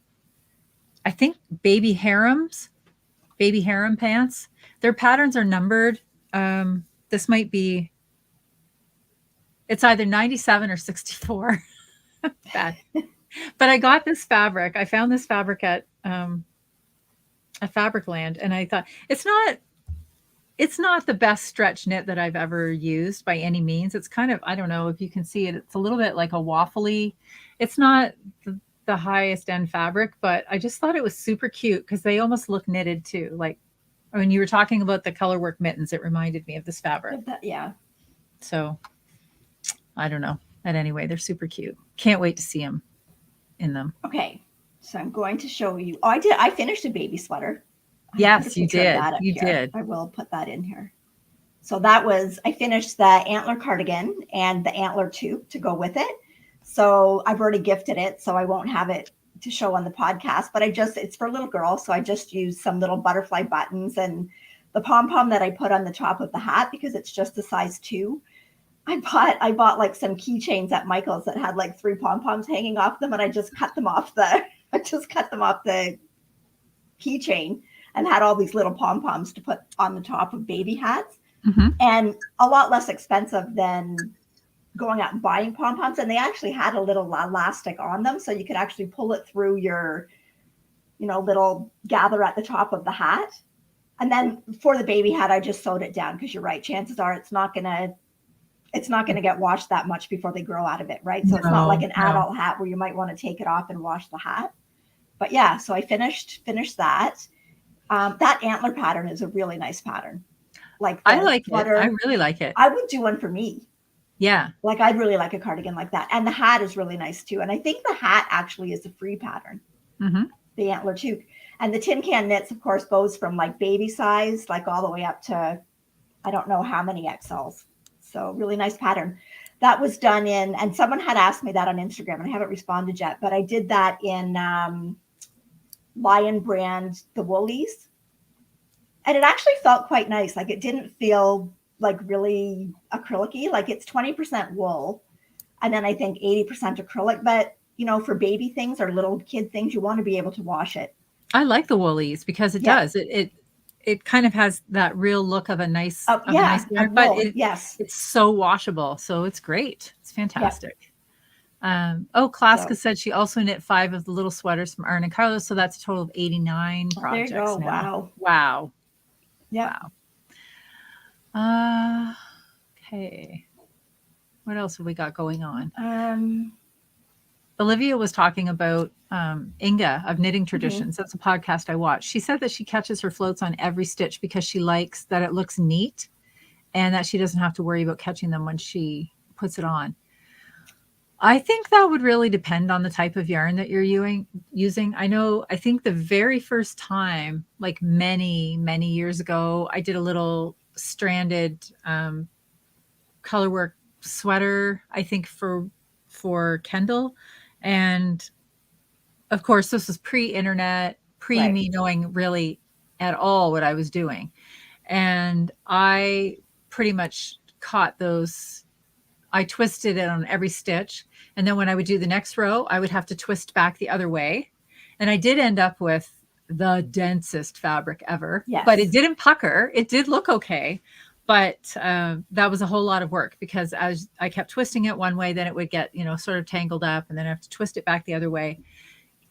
Speaker 2: I think baby harem pants. Their patterns are numbered. This might be, it's either 97 or 64. Bad. But I got this fabric. I found this fabric at Fabricland, and I thought it's not the best stretch knit that I've ever used by any means. It's kind of, I don't know if you can see it. It's a little bit like a waffly. It's not the highest end fabric, but I just thought it was super cute because they almost look knitted too. Like when you were talking about the Colorwork mittens, it reminded me of this fabric.
Speaker 1: Yeah.
Speaker 2: So I don't know. But anyway, they're super cute. Can't wait to see them in them.
Speaker 1: Okay. So I'm going to show you. Oh, I finished a baby sweater.
Speaker 2: Yes, you did. You did.
Speaker 1: I will put that in here. So I finished the Antler cardigan and the Antler toque to go with it. So I've already gifted it, so I won't have it to show on the podcast, but it's for little girls. So I just used some little butterfly buttons and the pom-pom that I put on the top of the hat because it's just a size 2. I bought like some keychains at Michael's that had like 3 pom-poms hanging off them, and I just cut them off the keychain and had all these little pom-poms to put on the top of baby hats.
Speaker 2: Mm-hmm.
Speaker 1: And a lot less expensive than going out and buying pom-poms. And they actually had a little elastic on them, so you could actually pull it through your, little gather at the top of the hat. And then for the baby hat, I just sewed it down because you're right. Chances are it's not gonna get washed that much before they grow out of it, right? So it's not like an adult hat where you might want to take it off and wash the hat. But yeah, so I finished that. That Antler pattern is a really nice pattern.
Speaker 2: I like it. I really like it.
Speaker 1: I would do one for me.
Speaker 2: Yeah.
Speaker 1: Like I'd really like a cardigan like that. And the hat is really nice too. And I think the hat actually is a free pattern.
Speaker 2: Mm-hmm.
Speaker 1: The Antler toque. And the Tin Can Knits, of course, goes from like baby size, like all the way up to, I don't know how many XLs. So really nice pattern. That was done and someone had asked me that on Instagram and I haven't responded yet, but I did that in Lion brand, the Woolies. And it actually felt quite nice. Like it didn't feel like really acrylic-y. Like it's 20% wool. And then I think 80% acrylic. But, for baby things or little kid things, you want to be able to wash it.
Speaker 2: I like the Woolies because it does. it kind of has that real look of a nice,
Speaker 1: Oh,
Speaker 2: of a
Speaker 1: yeah,
Speaker 2: nice
Speaker 1: a
Speaker 2: yarn, but
Speaker 1: wool. Yes.
Speaker 2: it's so washable. So it's great. It's
Speaker 1: Yep.
Speaker 2: fantastic. Klaska
Speaker 1: So
Speaker 2: said she also knit 5 of the little sweaters from Arne and Carlos. So that's a total of 89
Speaker 1: there you
Speaker 2: projects
Speaker 1: go.
Speaker 2: now.
Speaker 1: Wow.
Speaker 2: Wow.
Speaker 1: Yep.
Speaker 2: Wow. Okay. What else have we got going on? Olivia was talking about Inga of Knitting Traditions. That's a podcast I watched. She said that she catches her floats on every stitch because she likes that it looks neat and that she doesn't have to worry about catching them when she puts it on. I think that would really depend on the type of yarn that you're using. I think the very first time, like many, many years ago, I did a little stranded Colorwork sweater, I think for Kendall. And of course, this was pre-internet, me knowing really at all what I was doing. And I pretty much caught those. I twisted it on every stitch. And then when I would do the next row, I would have to twist back the other way. And I did end up with the densest fabric ever, but it didn't pucker. It did look okay. But that was a whole lot of work because as I kept twisting it one way, then it would get, sort of tangled up and then I have to twist it back the other way.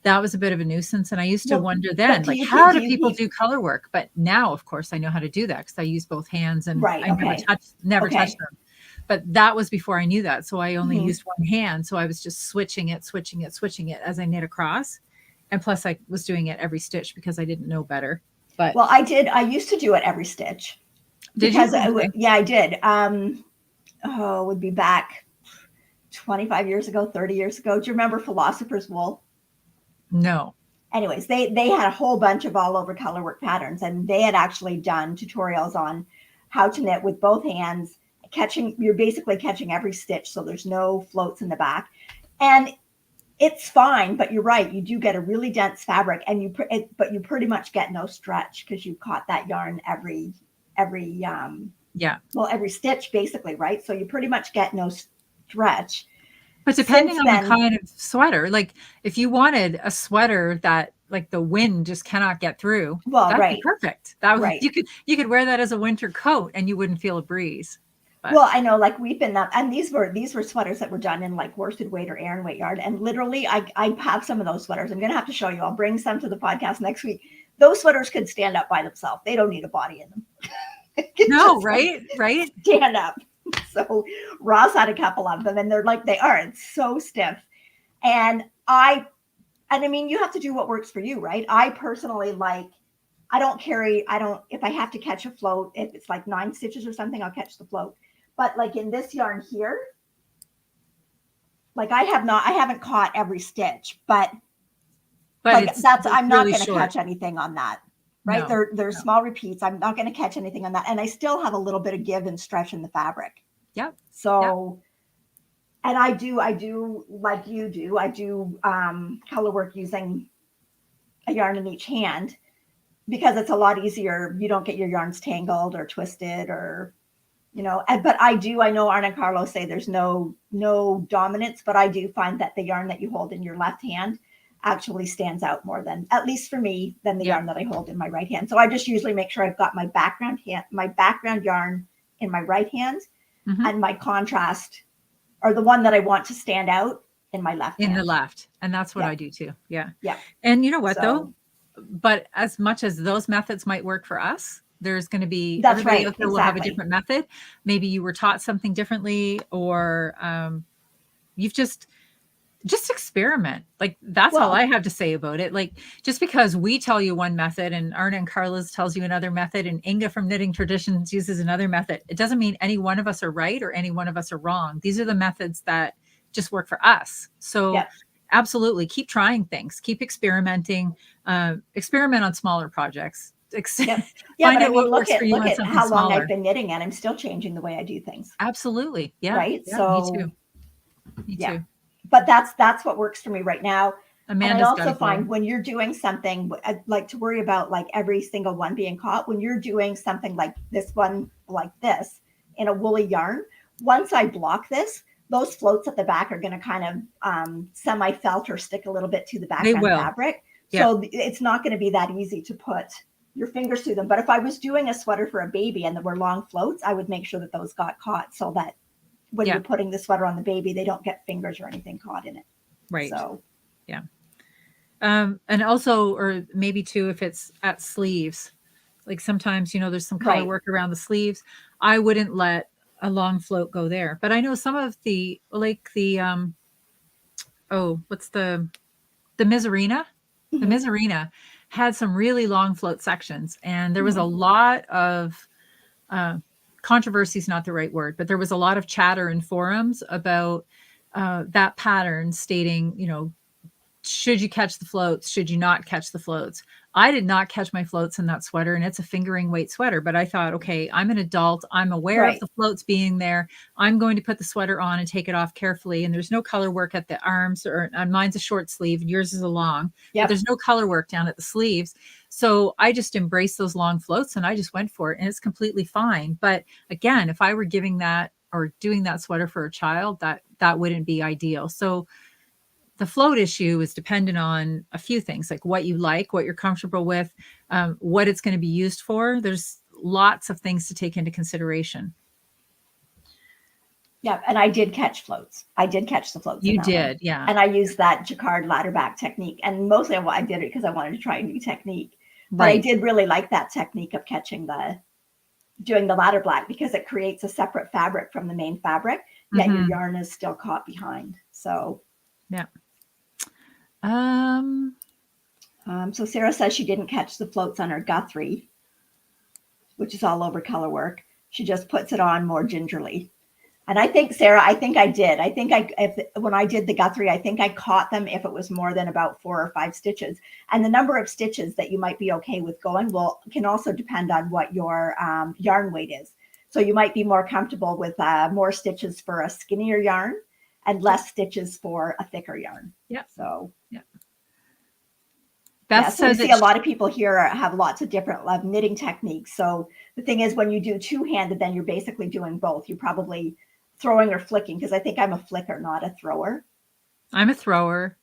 Speaker 2: That was a bit of a nuisance. And I used to wonder then, like, how do people do color work? But now, of course, I know how to do that because I use both hands and I never touched them. But that was before I knew that. So I only used one hand. So I was just switching it as I knit across. And plus I was doing it every stitch because I didn't know better. But
Speaker 1: well, I used to do it every stitch.
Speaker 2: Did you?
Speaker 1: Yeah, I did. It would be back 25 years ago, 30 years ago. Do you remember Philosopher's Wool? No. Anyways, they had a whole bunch of all over colorwork patterns, and they had actually done tutorials on how to knit with both hands, you're basically catching every stitch. So there's no floats in the back and it's fine, but you're right. You do get a really dense fabric but you pretty much get no stretch because you caught that yarn every stitch basically. Right. So you pretty much get no stretch.
Speaker 2: But depending on the kind of sweater, like if you wanted a sweater that like the wind just cannot get through, that'd be perfect. You could wear that as a winter coat and you wouldn't feel a breeze. But.
Speaker 1: Well, I know, like we've been up, and these were sweaters that were done in like worsted weight or Aran weight yarn. And literally, I have some of those sweaters. I'm going to have to show you. I'll bring some to the podcast next week. Those sweaters could stand up by themselves. They don't need a body in them.
Speaker 2: No, right?
Speaker 1: Stand up. So Ross had a couple of them, and it's so stiff. And I mean, you have to do what works for you, right? I personally if I have to catch a float, if it's like 9 stitches or something, I'll catch the float. But like in this yarn here, like I haven't caught every stitch, but like I'm not going to catch anything on that, right? No, there's small repeats. I'm not going to catch anything on that. And I still have a little bit of give and stretch in the fabric.
Speaker 2: Yep.
Speaker 1: So, and I do like you do, I do color work using a yarn in each hand because it's a lot easier. You don't get your yarns tangled or twisted or, but I know Arne and Carlos say there's no dominance, but I do find that the yarn that you hold in your left hand actually stands out more than, at least for me, than the yarn that I hold in my right hand. So I just usually make sure I've got my background yarn in my right hand and my contrast, or the one that I want to stand out, in my left hand.
Speaker 2: In the left. And that's what I do too. Yeah.
Speaker 1: Yeah.
Speaker 2: And you know what though? But as much as those methods might work for us, there's going to be everybody else will have a different method. Maybe you were taught something differently, or you've just experiment. Like that's all I have to say about it. Like just because we tell you one method and Arne and Carlos tells you another method and Inga from Knitting Traditions uses another method, it doesn't mean any one of us are right or any one of us are wrong. These are the methods that just work for us. So absolutely keep trying things, keep experimenting, experiment on smaller projects.
Speaker 1: Find out what works for you. Look at how long I've been knitting, and I'm still changing the way I do things.
Speaker 2: Absolutely. Yeah.
Speaker 1: Right.
Speaker 2: Yeah,
Speaker 1: so
Speaker 2: me too.
Speaker 1: But that's what works for me right now.
Speaker 2: Amanda's
Speaker 1: and I also find when you're doing something, I like to worry about like every single one being caught. When you're doing something like this one, like this in a woolly yarn, once I block this, those floats at the back are going to kind of semi-felt or stick a little bit to the background fabric. Yeah. So it's not going to be that easy to put your fingers through them. But if I was doing a sweater for a baby and there were long floats, I would make sure that those got caught so that when you're putting the sweater on the baby, they don't get fingers or anything caught in it.
Speaker 2: Right.
Speaker 1: So,
Speaker 2: yeah. And also, or maybe too, if it's at sleeves, like sometimes, there's some color work around the sleeves. I wouldn't let a long float go there. But I know some of the, like the, what's the Miserina? The Miserina had some really long float sections, and there was a lot of controversy is not the right word, but there was a lot of chatter in forums about that pattern stating, should you catch the floats? Should you not catch the floats? I did not catch my floats in that sweater, and it's a fingering weight sweater. But I thought, okay, I'm an adult. I'm aware of the floats being there. I'm going to put the sweater on and take it off carefully. And there's no color work at the arms, or mine's a short sleeve and yours is a long. But there's no color work down at the sleeves. So I just embraced those long floats and I just went for it, and it's completely fine. But again, if I were giving that or doing that sweater for a child, that wouldn't be ideal. So the float issue is dependent on a few things, like what you like, what you're comfortable with, what it's going to be used for. There's lots of things to take into consideration.
Speaker 1: Yeah, and I did catch floats. I did catch the floats.
Speaker 2: You did, yeah.
Speaker 1: And I used that jacquard ladder back technique. And mostly I did it because I wanted to try a new technique. But I did really like that technique of doing the ladder black, because it creates a separate fabric from the main fabric, yet your yarn is still caught behind. So
Speaker 2: yeah.
Speaker 1: So Sarah says she didn't catch the floats on her Guthrie, which is all over Colorwork. She just puts it on more gingerly. And I think, Sarah, I did. I think when I did the Guthrie, I think I caught them if it was more than about 4 or 5 stitches. And the number of stitches that you might be okay with going can also depend on what your yarn weight is. So you might be more comfortable with more stitches for a skinnier yarn and less stitches for a thicker yarn.
Speaker 2: Yeah.
Speaker 1: So
Speaker 2: yeah.
Speaker 1: So we see a lot of people here have lots of different knitting techniques. So the thing is, when you do two-handed, then you're basically doing both. You're probably throwing or flicking, because I think I'm a flicker, not a thrower.
Speaker 2: I'm a thrower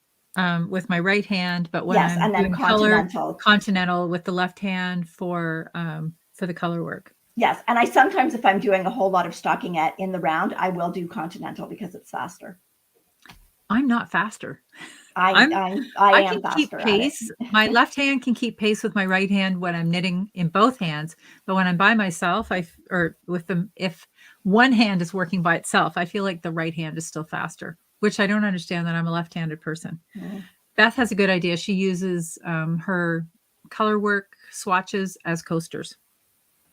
Speaker 2: with my right hand, but when I'm doing continental with the left hand for the color work.
Speaker 1: Yes, and I sometimes, if I'm doing a whole lot of stockingette in the round, I will do continental because it's faster.
Speaker 2: I'm not faster.
Speaker 1: I am faster.
Speaker 2: Keep pace. My left hand can keep pace with my right hand when I'm knitting in both hands. But when I'm by myself, if one hand is working by itself, I feel like the right hand is still faster, which I don't understand that I'm a left-handed person. Mm. Beth has a good idea. She uses her color work swatches as coasters.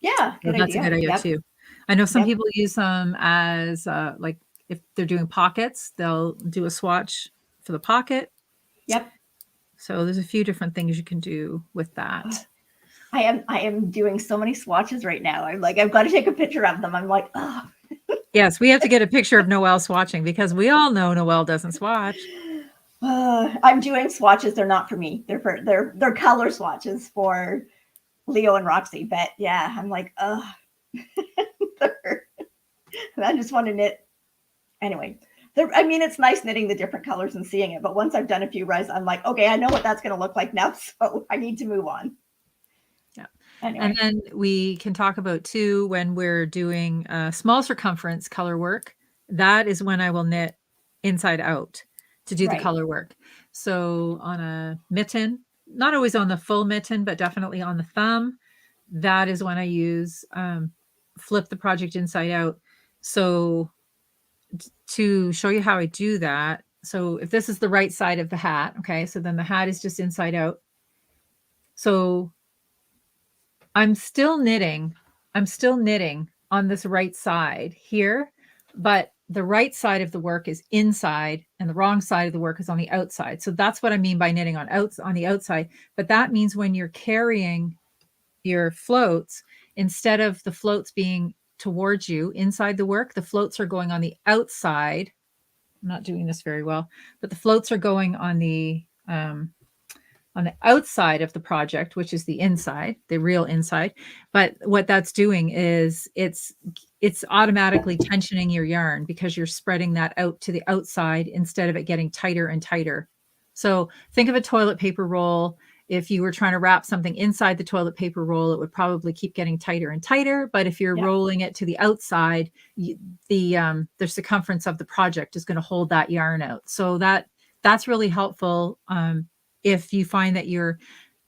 Speaker 1: Yeah,
Speaker 2: that's a good idea too. I know some people use them as like if they're doing pockets, they'll do a swatch for the pocket.
Speaker 1: Yep.
Speaker 2: So there's a few different things you can do with that.
Speaker 1: I am doing so many swatches right now. I'm like, I've got to take a picture of them. I'm like, oh.
Speaker 2: Yes, we have to get a picture of Noelle swatching, because we all know Noelle doesn't swatch.
Speaker 1: I'm doing swatches. They're not for me. They're color swatches for Leo and Roxy. But yeah, I'm like, oh. I just want to knit. Anyway. It's nice knitting the different colors and seeing it, but once I've done a few rows, I'm like, okay, I know what that's going to look like now, so I need to move on.
Speaker 2: Yeah. Anyway. And then we can talk about too, when we're doing small circumference color work, that is when I will knit inside out to do the color work. So on a mitten, not always on the full mitten, but definitely on the thumb, that is when I use flip the project inside out. So to show you how I do that. So if this is the right side of the hat, okay, so then the hat is just inside out. So I'm still knitting on this right side here, but the right side of the work is inside and the wrong side of the work is on the outside. So that's what I mean by knitting on the outside. But that means when you're carrying your floats, instead of the floats being towards you inside the work, the floats are going on the outside. I'm not doing this very well, but the floats are going on the outside of the project, which is the inside, the real inside. But what that's doing is it's automatically tensioning your yarn, because you're spreading that out to the outside instead of it getting tighter and tighter. So think of a toilet paper roll, If you were trying to wrap something inside the toilet paper roll, it would probably keep getting tighter and tighter. But if you're rolling it to the outside, the circumference of the project is going to hold that yarn out. So that's really helpful if you find that you're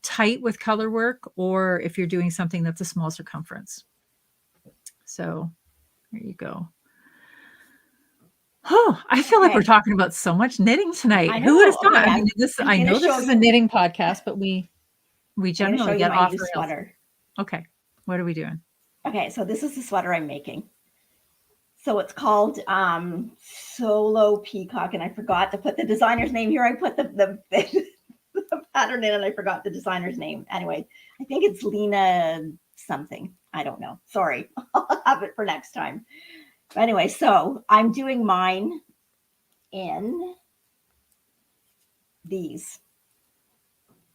Speaker 2: tight with color work, or if you're doing something that's a small circumference. So there you go. Oh, I feel like we're talking about so much knitting tonight. Who would have thought? I mean, I know this is a knitting podcast, but we generally get off the sweater. Okay, what are we doing?
Speaker 1: Okay, so this is the sweater I'm making. So it's called Solo Peacock, and I forgot to put the designer's name here. I put the pattern in, and I forgot the designer's name. Anyway, I think it's Lena something. I don't know. Sorry. I'll have it for next time. But anyway, so I'm doing mine in these.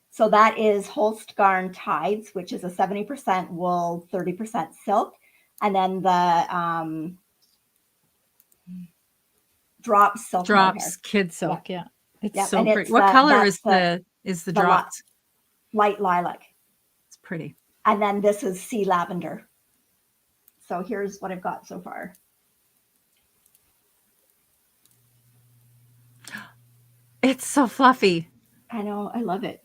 Speaker 1: So that is Holst Garn Tides, which is a 70% wool, 30% silk. And then the Drops silk.
Speaker 2: Drops kid silk, yeah. It's so pretty. What color is the Drops?
Speaker 1: Light lilac.
Speaker 2: It's pretty.
Speaker 1: And then this is Sea Lavender. So here's what I've got so far.
Speaker 2: It's so fluffy.
Speaker 1: I know. I love it.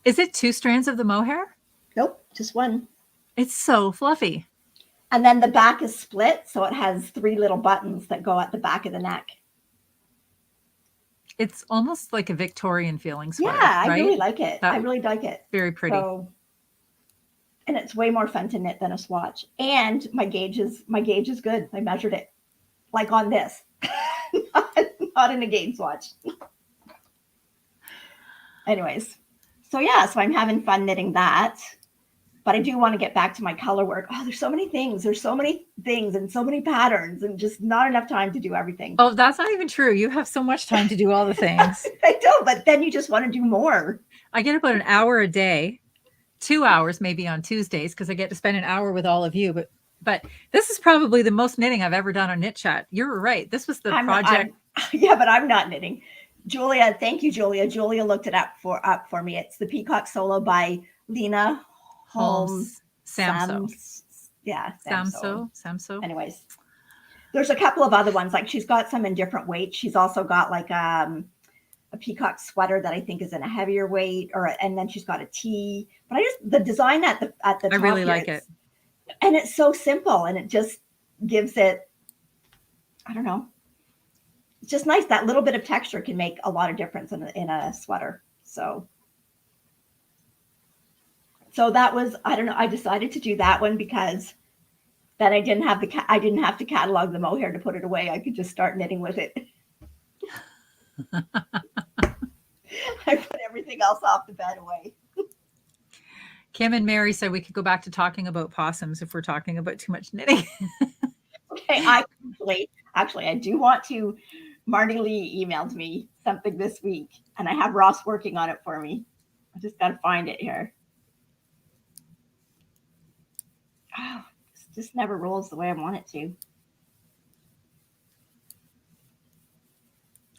Speaker 2: Is it 2 strands of the mohair?
Speaker 1: Nope, just one.
Speaker 2: It's so fluffy.
Speaker 1: And then the back is split, so it has 3 little buttons that go at the back of the neck.
Speaker 2: It's almost like a Victorian feeling sweater.
Speaker 1: Yeah, I
Speaker 2: right?
Speaker 1: really like it. I really like it.
Speaker 2: Very pretty.
Speaker 1: So, and it's way more fun to knit than a swatch. And my gauge is good. I measured it, like on this, not in a gauge swatch. Anyways, so yeah, so I'm having fun knitting that. But I do want to get back to my color work. Oh, there's so many things. There's so many things and so many patterns and just not enough time to do everything.
Speaker 2: Oh, that's not even true. You have so much time to do all the things.
Speaker 1: I don't, but then you just want to do more.
Speaker 2: I get about an hour a day, 2 hours maybe on Tuesdays, because I get to spend an hour with all of you. But this is probably the most knitting I've ever done on KnitChat. You're right. This was the project.
Speaker 1: Yeah, but I'm not knitting. Julia, thank you, Julia. Julia looked it up for me. It's the Peacock Solo by Lena Holmes
Speaker 2: Samso.
Speaker 1: Samso. Anyways, there's a couple of other ones. Like she's got some in different weights. She's also got like a peacock sweater that I think is in a heavier weight, and then she's got a tee. But the design at the top
Speaker 2: I really like it,
Speaker 1: and it's so simple, and it just gives it. I don't know. It's just nice. That little bit of texture can make a lot of difference in a sweater. So that was, I don't know. I decided to do that one because then I didn't have to catalog the mohair to put it away. I could just start knitting with it. I put everything else off the bed away.
Speaker 2: Kim and Mary said we could go back to talking about possums if we're talking about too much knitting.
Speaker 1: Okay, actually, I do want to. Marty Lee emailed me something this week, and I have Ross working on it for me. I just got to find it here. Oh, this just never rolls the way I want it to.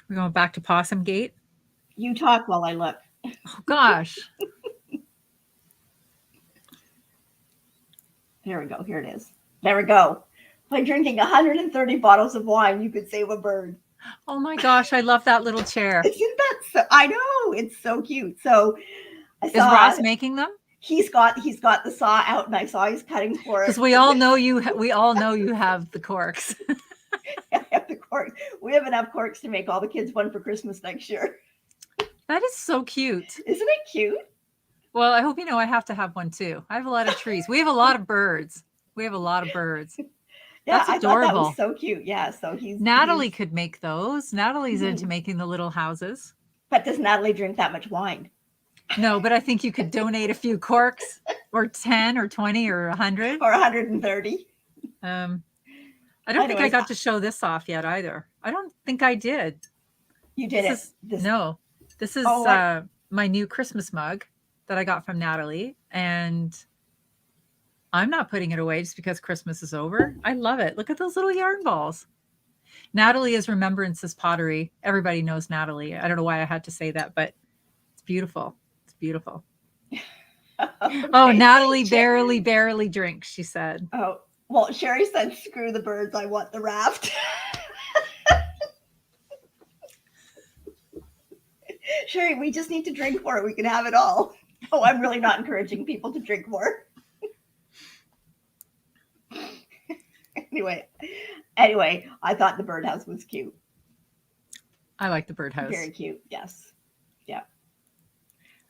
Speaker 2: We're going back to Possum Gate.
Speaker 1: You talk while I look.
Speaker 2: Oh, gosh.
Speaker 1: There we go. Here it is. There we go. By drinking 130 bottles of wine, you could save a bird.
Speaker 2: Oh my gosh, I love that little chair.
Speaker 1: Isn't that so? I know, it's so cute. So
Speaker 2: is Ross making them?
Speaker 1: He's got the saw out, and I saw he's cutting for it.
Speaker 2: Because we all know you have the corks.
Speaker 1: I have the corks. We have enough corks to make all the kids one for Christmas next year.
Speaker 2: That is so cute.
Speaker 1: Isn't it cute?
Speaker 2: Well, I hope you know I have to have one too. I have a lot of trees. We have a lot of birds.
Speaker 1: Yeah,
Speaker 2: that's adorable.
Speaker 1: I thought that was so cute. Yeah, so
Speaker 2: Natalie could make those. Natalie's into making the little houses.
Speaker 1: But does Natalie drink that much wine?
Speaker 2: No, but I think you could donate a few corks, or 10 or 20 or 100
Speaker 1: or 130.
Speaker 2: I don't think I got to show this off yet either. I don't think I did.
Speaker 1: You did
Speaker 2: No, this is my new Christmas mug that I got from Natalie, and I'm not putting it away just because Christmas is over. I love it. Look at those little yarn balls. Natalie is Remembrances Pottery. Everybody knows Natalie. I don't know why I had to say that, but it's beautiful. It's beautiful. Oh,
Speaker 1: Okay.
Speaker 2: Natalie barely drinks, she said.
Speaker 1: Oh, well, Sherry said, screw the birds. I want the raft. Sherry, we just need to drink more. We can have it all. Oh, I'm really not encouraging people to drink more. Anyway, I thought the birdhouse was cute.
Speaker 2: I like the birdhouse.
Speaker 1: Very cute. Yes. Yeah.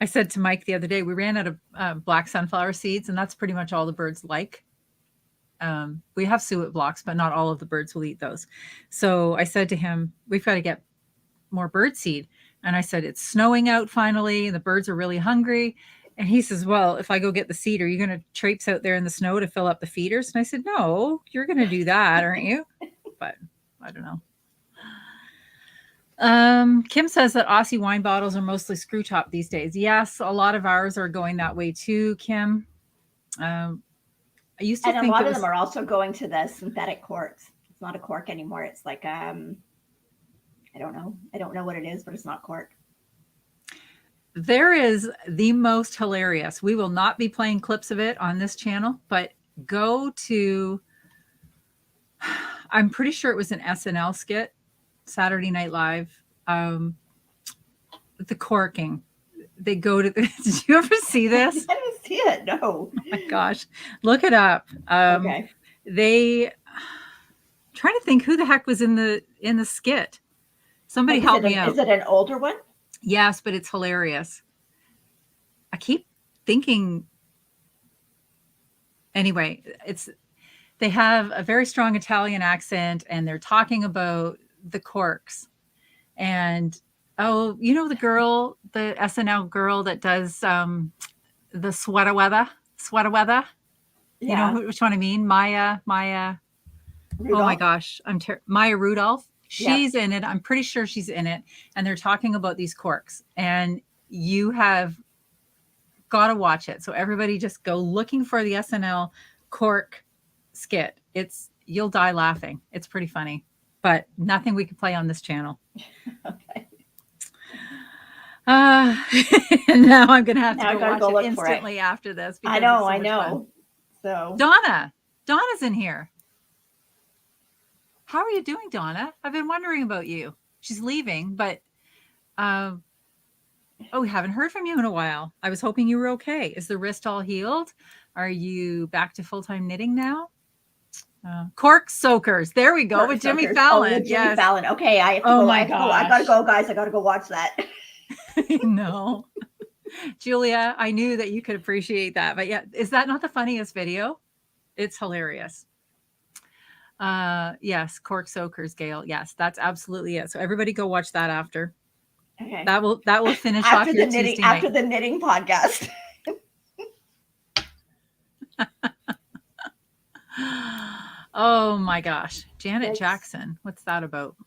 Speaker 2: I said to Mike the other day, we ran out of black sunflower seeds, and that's pretty much all the birds like. We have suet blocks, but not all of the birds will eat those. So I said to him, we've got to get more bird seed. And I said, it's snowing out finally, and the birds are really hungry. And he says, well, if I go get the seed, are you going to traipse out there in the snow to fill up the feeders? And I said, no, you're going to do that, aren't you? But I don't know. Kim says that Aussie wine bottles are mostly screw top these days. Yes, a lot of ours are going that way too, Kim. I used to think
Speaker 1: a lot of them are also going to the synthetic corks. It's not a cork anymore. It's like I don't know. I don't know what it is, but it's not cork.
Speaker 2: There is the most hilarious. We will not be playing clips of it on this channel, but go to, I'm pretty sure it was an SNL skit, Saturday Night Live, the corking. They go to, did you ever see this?
Speaker 1: I didn't see it, no.
Speaker 2: Oh my gosh. Look it up.
Speaker 1: Okay.
Speaker 2: They, trying to think who the heck was in the skit. Somebody help me out.
Speaker 1: Is it an older one?
Speaker 2: Yes, but it's hilarious. I keep thinking. Anyway, they have a very strong Italian accent, and they're talking about the Corks. And oh, you know the girl, the SNL girl that does the sweater weather.
Speaker 1: Yeah.
Speaker 2: You know which one I mean? Maya.
Speaker 1: Rudolph.
Speaker 2: Oh my gosh, Maya Rudolph. She's in it. I'm pretty sure she's in it. And they're talking about these corks. And you have got to watch it. So everybody just go looking for the SNL cork skit. You'll die laughing. It's pretty funny. But nothing we can play on this channel.
Speaker 1: Okay.
Speaker 2: And now I'm going to have to go watch it instantly after this.
Speaker 1: I know. Fun. So
Speaker 2: Donna's in here. How are you doing, Donna? I've been wondering about you. She's leaving, but we haven't heard from you in a while. I was hoping you were okay. Is the wrist all healed? Are you back to full-time knitting now? Cork soakers. There we go with Jimmy Fallon.
Speaker 1: Oh, with Jimmy Fallon. Okay, I have to go. I gotta go, guys. I gotta go watch that.
Speaker 2: No. Julia, I knew that you could appreciate that. But yeah, is that not the funniest video? It's hilarious. Yes, cork soakers, Gail. Yes, that's absolutely it. So everybody go watch that after.
Speaker 1: Okay.
Speaker 2: That will finish off your Tuesday night.
Speaker 1: After the knitting podcast.
Speaker 2: Oh my gosh. Janet Jackson. What's that about?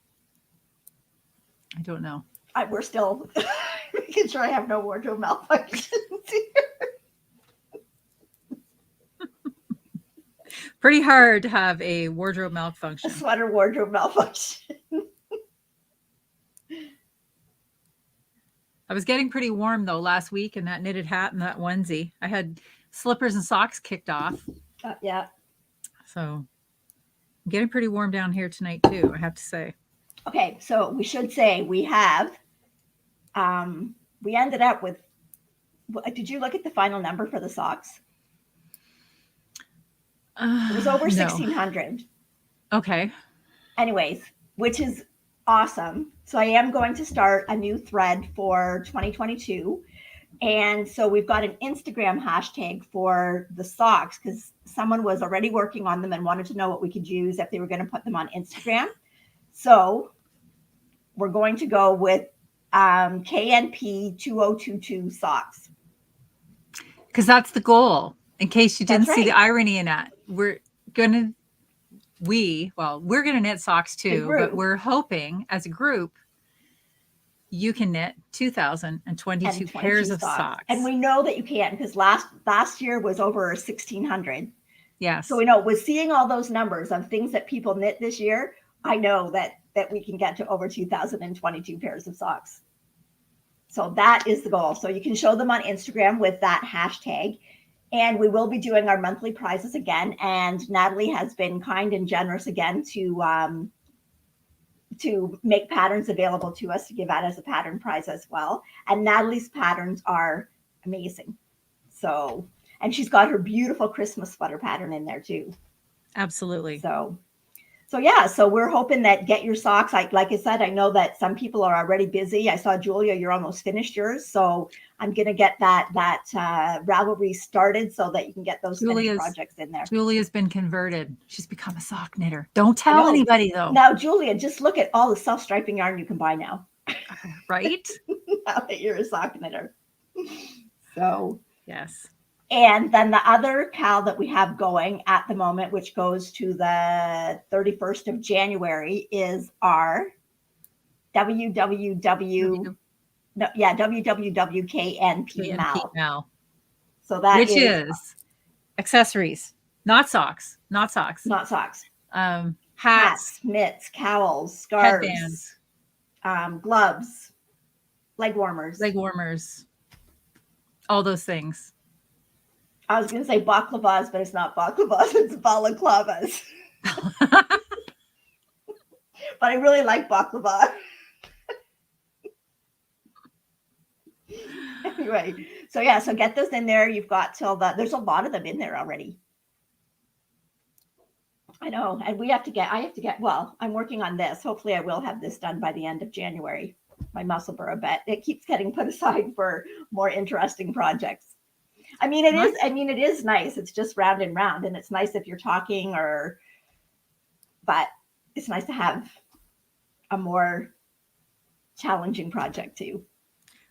Speaker 2: I don't know.
Speaker 1: We're still making sure I have no wardrobe malfunctions here.
Speaker 2: Pretty hard to have a wardrobe malfunction.
Speaker 1: A sweater wardrobe malfunction.
Speaker 2: I was getting pretty warm though last week in that knitted hat and that onesie. I had slippers and socks kicked off.
Speaker 1: Yeah.
Speaker 2: So I'm getting pretty warm down here tonight too, I have to say.
Speaker 1: Okay, so we should say we have, we ended up with, did you look at the final number for the socks? It was over 1,600.
Speaker 2: Okay.
Speaker 1: Anyways, which is awesome. So I am going to start a new thread for 2022. And so we've got an Instagram hashtag for the socks because someone was already working on them and wanted to know what we could use if they were going to put them on Instagram. So we're going to go with KNP 2022 socks.
Speaker 2: Because that's the goal. In case you didn't see the irony in that, we're gonna knit socks too, but we're hoping as a group you can knit 2,022 pairs of socks.
Speaker 1: And we know that you can because last year was over 1,600.
Speaker 2: Yes.
Speaker 1: So we know with seeing all those numbers of things that people knit this year, I know that we can get to over 2,022 pairs of socks. So that is the goal. So you can show them on Instagram with that hashtag. And we will be doing our monthly prizes again. And Natalie has been kind and generous again to make patterns available to us to give out as a pattern prize as well. And Natalie's patterns are amazing. So, and she's got her beautiful Christmas sweater pattern in there too.
Speaker 2: Absolutely.
Speaker 1: So yeah, so we're hoping that get your socks. Like I said, I know that some people are already busy. I saw Julia, you're almost finished yours. So I'm going to get that Ravelry started so that you can get those finished projects in there.
Speaker 2: Julia's been converted. She's become a sock knitter. Don't tell anybody though.
Speaker 1: Now, Julia, just look at all the self-striping yarn you can buy now.
Speaker 2: Right?
Speaker 1: Now that you're a sock knitter. So
Speaker 2: yes.
Speaker 1: And then the other cal that we have going at the moment, which goes to the 31st of January, is our WWWKNP Mal. So that
Speaker 2: which is accessories, not socks.
Speaker 1: Hats,
Speaker 2: Hats,
Speaker 1: mitts, cowls, scarves,
Speaker 2: headbands,
Speaker 1: gloves, leg warmers,
Speaker 2: all those things.
Speaker 1: I was going to say baklavas, but it's not baklavas, it's balaclavas. But I really like baklava. Anyway, so yeah, so get those in there. You've got there's a lot of them in there already. I know. And well, I'm working on this. Hopefully I will have this done by the end of January. My Musselburgh bet. It keeps getting put aside for more interesting projects. It is nice. It's just round and round, and it's nice if you're talking but it's nice to have a more challenging project too.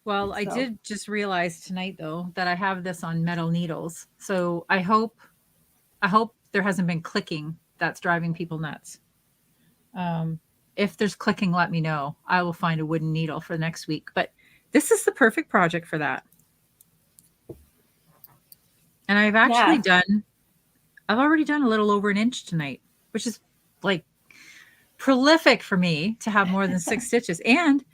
Speaker 2: Well, I did just realize tonight though that I have this on metal needles. So I hope there hasn't been clicking that's driving people nuts. If there's clicking, let me know. I will find a wooden needle for next week, but this is the perfect project for that. And I've actually I've already done a little over an inch tonight, which is like prolific for me to have more than 6 stitches. And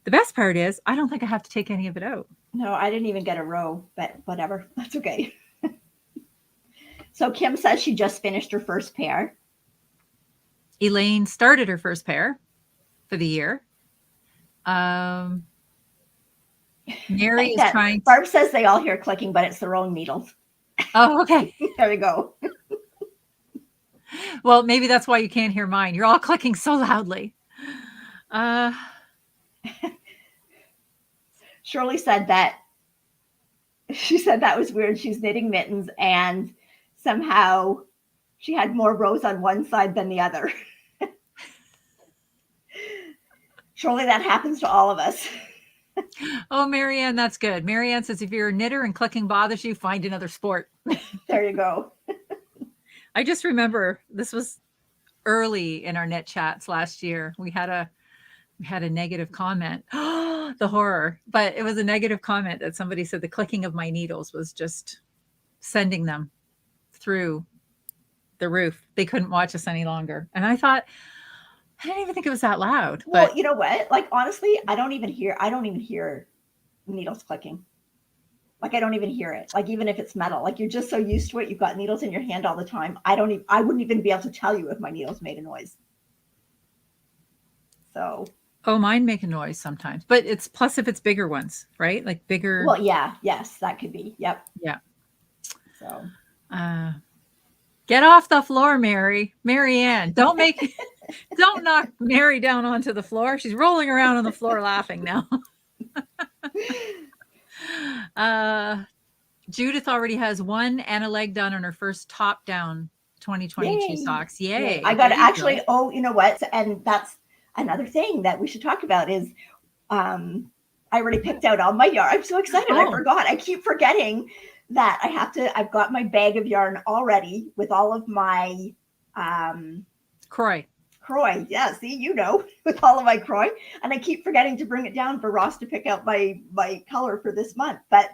Speaker 2: the best part is I don't think I have to take any of it out.
Speaker 1: No, I didn't even get a row, but whatever. That's okay. So Kim says she just finished her first pair.
Speaker 2: Elaine started her first pair for the year. Mary is trying.
Speaker 1: Barb says they all hear clicking, but it's their own needles.
Speaker 2: Oh, okay.
Speaker 1: There we go.
Speaker 2: Well, maybe that's why you can't hear mine. You're all clicking so loudly.
Speaker 1: Shirley said that. She said that was weird. She's knitting mittens and somehow she had more rows on one side than the other. Surely that happens to all of us.
Speaker 2: Oh, Marianne, that's good. Marianne says, if you're a knitter and clicking bothers you, find another sport.
Speaker 1: There you go.
Speaker 2: I just remember this was early in our knit chats last year. We had a negative comment. The horror. But it was a negative comment that somebody said the clicking of my needles was just sending them through the roof. They couldn't watch us any longer. And I thought, I didn't even think it was that loud.
Speaker 1: Well,
Speaker 2: but
Speaker 1: you know what? Like, honestly, I don't even hear needles clicking. Like, I don't even hear it. Like, even if it's metal, like you're just so used to it. You've got needles in your hand all the time. I wouldn't even be able to tell you if my needles made a noise. So.
Speaker 2: Oh, mine make a noise sometimes, but it's plus if it's bigger ones, right? Like bigger.
Speaker 1: Well, yeah. Yes, that could be. Yep.
Speaker 2: Yeah.
Speaker 1: So.
Speaker 2: Get off the floor, Marianne. Don't knock Mary down onto the floor. She's rolling around on the floor laughing now. Judith already has one and a leg done on her first top down 2022 socks. Yay.
Speaker 1: I got to actually, oh, you know what? And that's another thing that we should talk about is I already picked out all my yarn. I'm so excited. I forgot. I keep forgetting that I've got my bag of yarn already with all of my
Speaker 2: Croy.
Speaker 1: Yeah, see, with all of my Croy. And I keep forgetting to bring it down for Ross to pick out my color for this month. But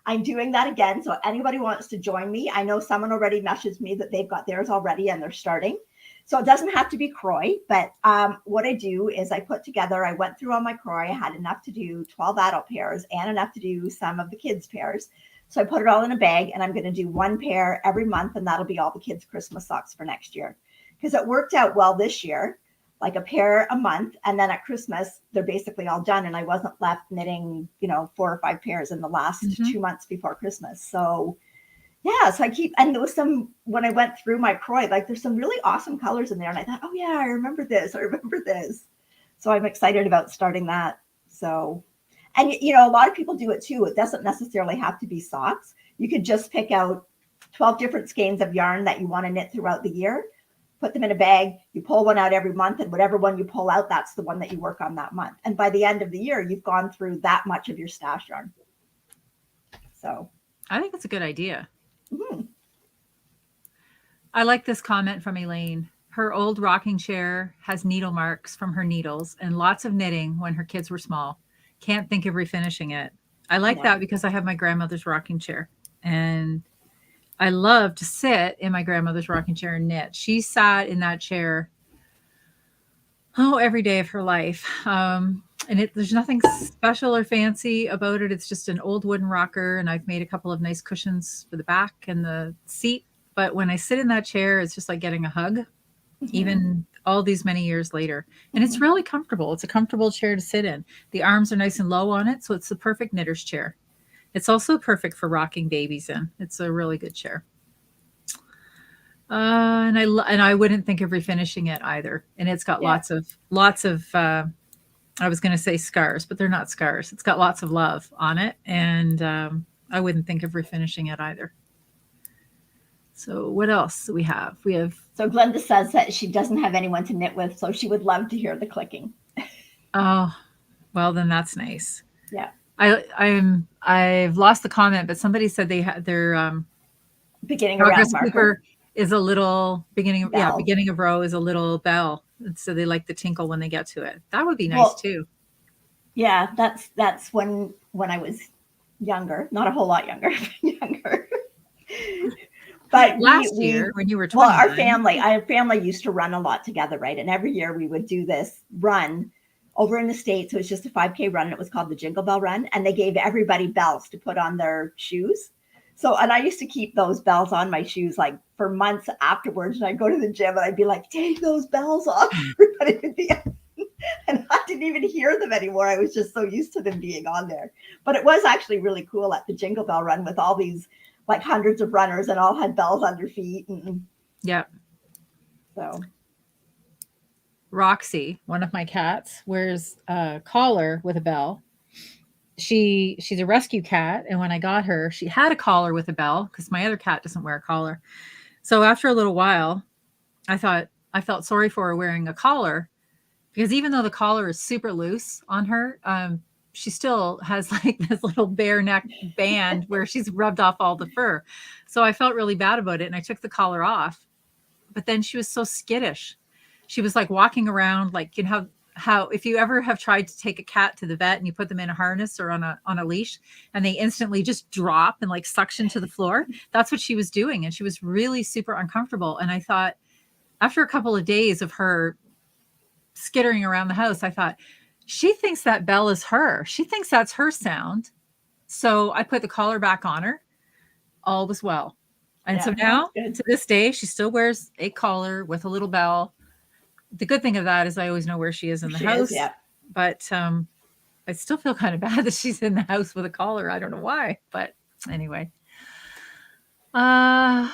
Speaker 1: I'm doing that again. So if anybody wants to join me, I know someone already messaged me that they've got theirs already and they're starting. So it doesn't have to be Croy, but what I do is I went through all my Croy. I had enough to do 12 adult pairs and enough to do some of the kids' pairs. So I put it all in a bag, and I'm going to do one pair every month, and that'll be all the kids' Christmas socks for next year. Because it worked out well this year, like a pair a month. And then at Christmas, they're basically all done. And I wasn't left knitting, 4 or 5 pairs in the last 2 months before Christmas. So yeah, so and there was when I went through my Croy, like there's some really awesome colors in there. And I thought, oh yeah, I remember this. So I'm excited about starting that. So, and a lot of people do it too. It doesn't necessarily have to be socks. You could just pick out 12 different skeins of yarn that you want to knit throughout the year. Put them in a bag, you pull one out every month, and whatever one you pull out, that's the one that you work on that month. And by the end of the year, you've gone through that much of your stash yarn. So
Speaker 2: I think it's a good idea.
Speaker 1: Mm-hmm.
Speaker 2: I like this comment from Elaine. Her old rocking chair has needle marks from her needles and lots of knitting when her kids were small. Can't think of refinishing it. I like that because I have my grandmother's rocking chair, and I love to sit in my grandmother's rocking chair and knit. She sat in that chair, every day of her life. And there's nothing special or fancy about it. It's just an old wooden rocker, and I've made a couple of nice cushions for the back and the seat. But when I sit in that chair, it's just like getting a hug, even all these many years later. And it's really comfortable. It's a comfortable chair to sit in. The arms are nice and low on it, so it's the perfect knitter's chair. It's also perfect for rocking babies in. It's a really good chair. And I wouldn't think of refinishing it either. And it's got lots of I was going to say scars, but they're not scars. It's got lots of love on it. And I wouldn't think of refinishing it either. So what else do we have?
Speaker 1: So Glenda says that she doesn't have anyone to knit with, so she would love to hear the clicking.
Speaker 2: Oh, well, then that's nice.
Speaker 1: Yeah.
Speaker 2: I've lost the comment, but somebody said they had their
Speaker 1: beginning of round marker
Speaker 2: is a little beginning of row is a little bell. And so they like the tinkle when they get to it. That would be nice too.
Speaker 1: Yeah, that's when I was younger, not a whole lot younger, younger. But
Speaker 2: last year when you were 20,
Speaker 1: our family used to run a lot together, right? And every year we would do this run over in the States. It was just a 5K run. And it was called the Jingle Bell Run. And they gave everybody bells to put on their shoes. So, and I used to keep those bells on my shoes like for months afterwards. And I'd go to the gym and I'd be like, take those bells off. And I didn't even hear them anymore. I was just so used to them being on there. But it was actually really cool at the Jingle Bell Run with all these like hundreds of runners and all had bells on their feet.
Speaker 2: Yeah.
Speaker 1: So
Speaker 2: Roxy, one of my cats, wears a collar with a bell. She's a rescue cat, and when I got her, she had a collar with a bell because my other cat doesn't wear a collar. So after a little while, I felt sorry for her wearing a collar because even though the collar is super loose on her, she still has like this little bare neck band where she's rubbed off all the fur. So I felt really bad about it, and I took the collar off. But then she was so skittish. She was like walking around like, how if you ever have tried to take a cat to the vet and you put them in a harness or on a leash and they instantly just drop and like suction to the floor, that's what she was doing. And she was really super uncomfortable. And I thought after a couple of days of her skittering around the house, I thought, she thinks that bell is her. She thinks that's her sound. So I put the collar back on her. All was well. And so now to this day, she still wears a collar with a little bell. The good thing of that is I always know where she is in the house. But I still feel kind of bad that she's in the house with a collar. I don't know why, but anyway. Marissa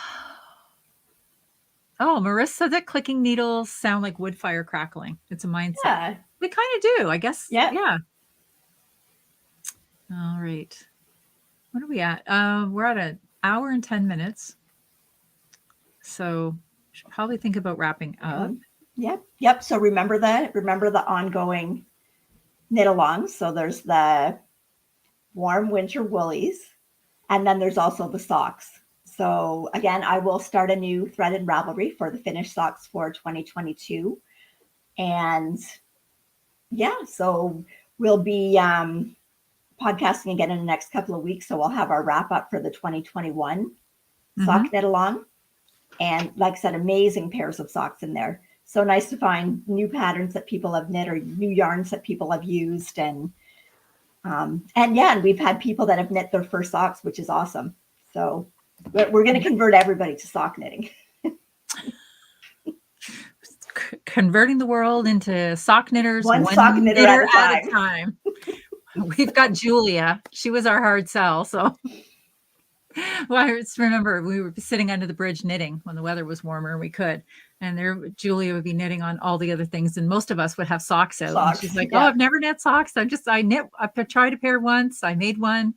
Speaker 2: said that clicking needles sound like wood fire crackling. It's a mindset.
Speaker 1: Yeah.
Speaker 2: They kind of do, I guess.
Speaker 1: Yeah.
Speaker 2: All right. What are we at? We're at an hour and 10 minutes. So we should probably think about wrapping up.
Speaker 1: Yep. So remember the ongoing knit along. So there's the warm winter woolies, and then there's also the socks. So again, I will start a new thread and Ravelry for the finished socks for 2022. And so we'll be podcasting again in the next couple of weeks. So we'll have our wrap up for the 2021 sock knit along. And like I said, amazing pairs of socks in there. so nice to find new patterns that people have knit or new yarns that people have used. And we've had people that have knit their first socks, which is awesome. So we're going to convert everybody to sock knitting.
Speaker 2: Converting the world into sock knitters,
Speaker 1: one sock knitter at a
Speaker 2: time. We've got Julia. She was our hard sell. So, well, I just remember we were sitting under the bridge knitting when the weather was warmer and we could. And there, Julia would be knitting on all the other things, and most of us would have socks out. And she's like, "Oh, I've never knit socks. I knit. I tried a pair once. I made one."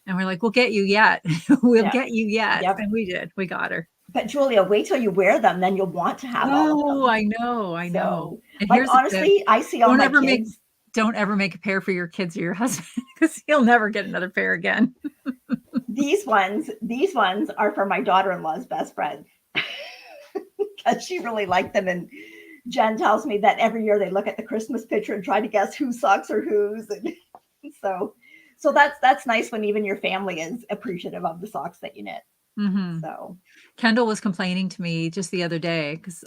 Speaker 2: And we're like, "We'll get you yet. We'll get you yet." Yep. And we did. We got her.
Speaker 1: But Julia, wait till you wear them, then you'll want to have all of them.
Speaker 2: Oh, I know. So,
Speaker 1: and like, honestly, I see all my kids.
Speaker 2: Don't ever make a pair for your kids or your husband, because he'll never get another pair again.
Speaker 1: These ones are for my daughter-in-law's best friend, because she really liked them. And Jen tells me that every year they look at the Christmas picture and try to guess whose socks are whose. And so that's nice when even your family is appreciative of the socks that you knit.
Speaker 2: Mm-hmm.
Speaker 1: So
Speaker 2: Kendall was complaining to me just the other day, because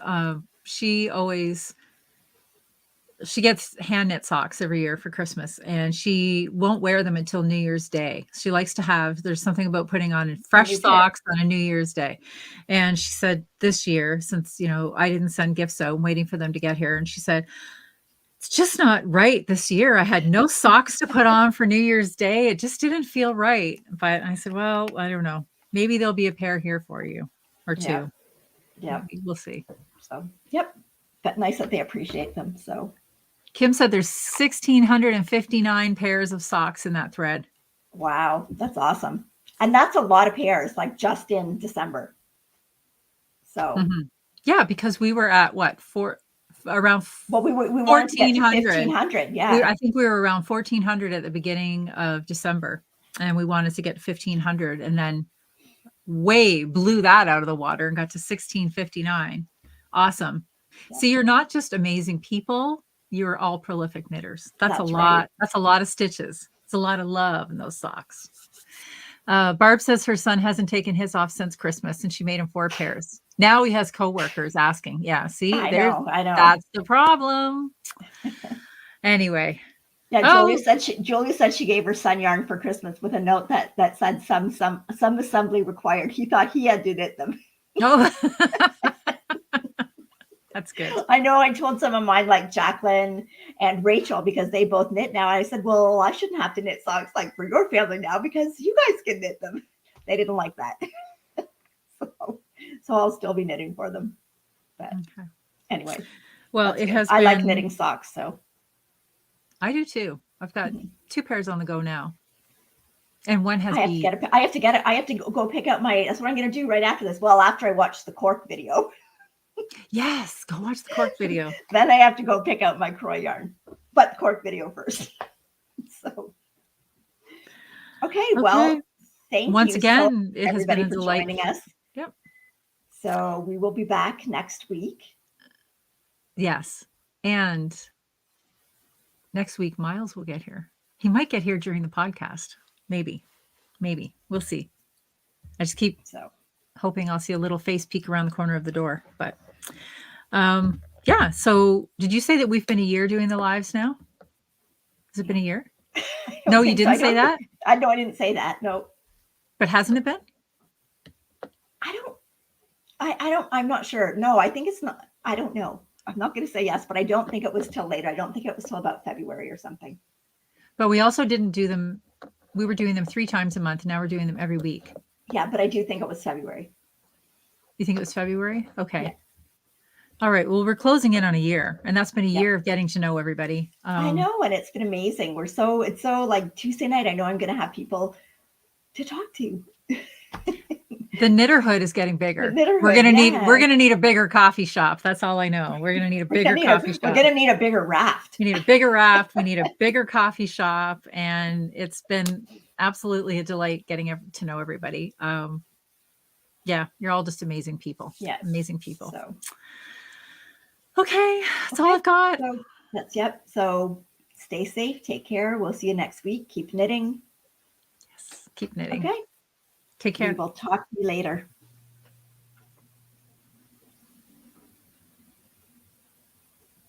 Speaker 2: she gets hand knit socks every year for Christmas, and she won't wear them until New Year's Day. She likes to there's something about putting on fresh socks on a New Year's Day. And she said this year, since, I didn't send gifts out, I'm waiting for them to get here. And she said, it's just not right this year. I had no socks to put on for New Year's Day. It just didn't feel right. But I said, well, I don't know. Maybe there'll be a pair here for you, or two.
Speaker 1: Yeah.
Speaker 2: Maybe. We'll see.
Speaker 1: So, yep. But nice that they appreciate them. So
Speaker 2: Kim said there's 1,659 pairs of socks in that thread.
Speaker 1: Wow, that's awesome. And that's a lot of pairs, like just in December. So
Speaker 2: yeah, because we were at what, around
Speaker 1: we wanted to get to 1,500. Yeah,
Speaker 2: I think we were around 1,400 at the beginning of December, and we wanted to get 1,500, and then blew that out of the water and got to 1,659. Awesome. Yeah. See, you're not just amazing people. You're all prolific knitters. That's a lot. Right. That's a lot of stitches. It's a lot of love in those socks. Barb says her son hasn't taken his off since Christmas, and she made him 4 pairs. Now he has coworkers asking. Yeah, see,
Speaker 1: I know.
Speaker 2: That's the problem. Anyway.
Speaker 1: Yeah, Julia said she gave her son yarn for Christmas with a note that said some assembly required. He thought he had to knit them.
Speaker 2: Oh. That's good.
Speaker 1: I know. I told some of mine, like Jacqueline and Rachel, because they both knit now. I said, well, I shouldn't have to knit socks like for your family now, because you guys can knit them. They didn't like that. So I'll still be knitting for them. But anyway.
Speaker 2: Well,
Speaker 1: I like knitting socks. So
Speaker 2: I do too. I've got 2 pairs on the go now. And one has
Speaker 1: I have to get it. I have to go pick up that's what I'm going to do right after this. Well, after I watch the Cork video.
Speaker 2: Yes, go watch the Cork video.
Speaker 1: Then I have to go pick out my Croy yarn, but the Cork video first. So, okay. Well, thank you once again. It has been a delight joining us.
Speaker 2: Yep.
Speaker 1: So we will be back next week.
Speaker 2: Yes, and next week Miles will get here. He might get here during the podcast. Maybe. We'll see. I just keep hoping I'll see a little face peek around the corner of the door, but. Yeah. So did you say that we've been a year doing the lives now? Has it been a year? No, you didn't say that?
Speaker 1: I know I didn't say that. No.
Speaker 2: But hasn't it been?
Speaker 1: I'm not sure. No, I think it's not. I don't know. I'm not going to say yes, but I don't think it was till later. I don't think it was till about February or something.
Speaker 2: But we also didn't do them. We were doing them 3 times a month. Now we're doing them every week.
Speaker 1: Yeah, but I do think it was February.
Speaker 2: You think it was February? Okay. Yeah. All right. Well, we're closing in on a year, and that's been a year of getting to know everybody.
Speaker 1: I know, and it's been amazing. It's so like Tuesday night. I know I'm going to have people to talk to.
Speaker 2: The knitterhood is getting bigger. We're gonna need a bigger coffee shop. That's all I know. We're gonna need a bigger coffee shop.
Speaker 1: We're gonna need a bigger raft.
Speaker 2: We need a bigger raft. We need a bigger coffee shop, and it's been absolutely a delight getting to know everybody. Yeah, you're all just amazing people.
Speaker 1: Yeah,
Speaker 2: amazing people. So. Okay, that's all I've got.
Speaker 1: So stay safe, take care. We'll see you next week. Keep knitting.
Speaker 2: Yes, keep knitting.
Speaker 1: Okay.
Speaker 2: Take care.
Speaker 1: We will talk to you later.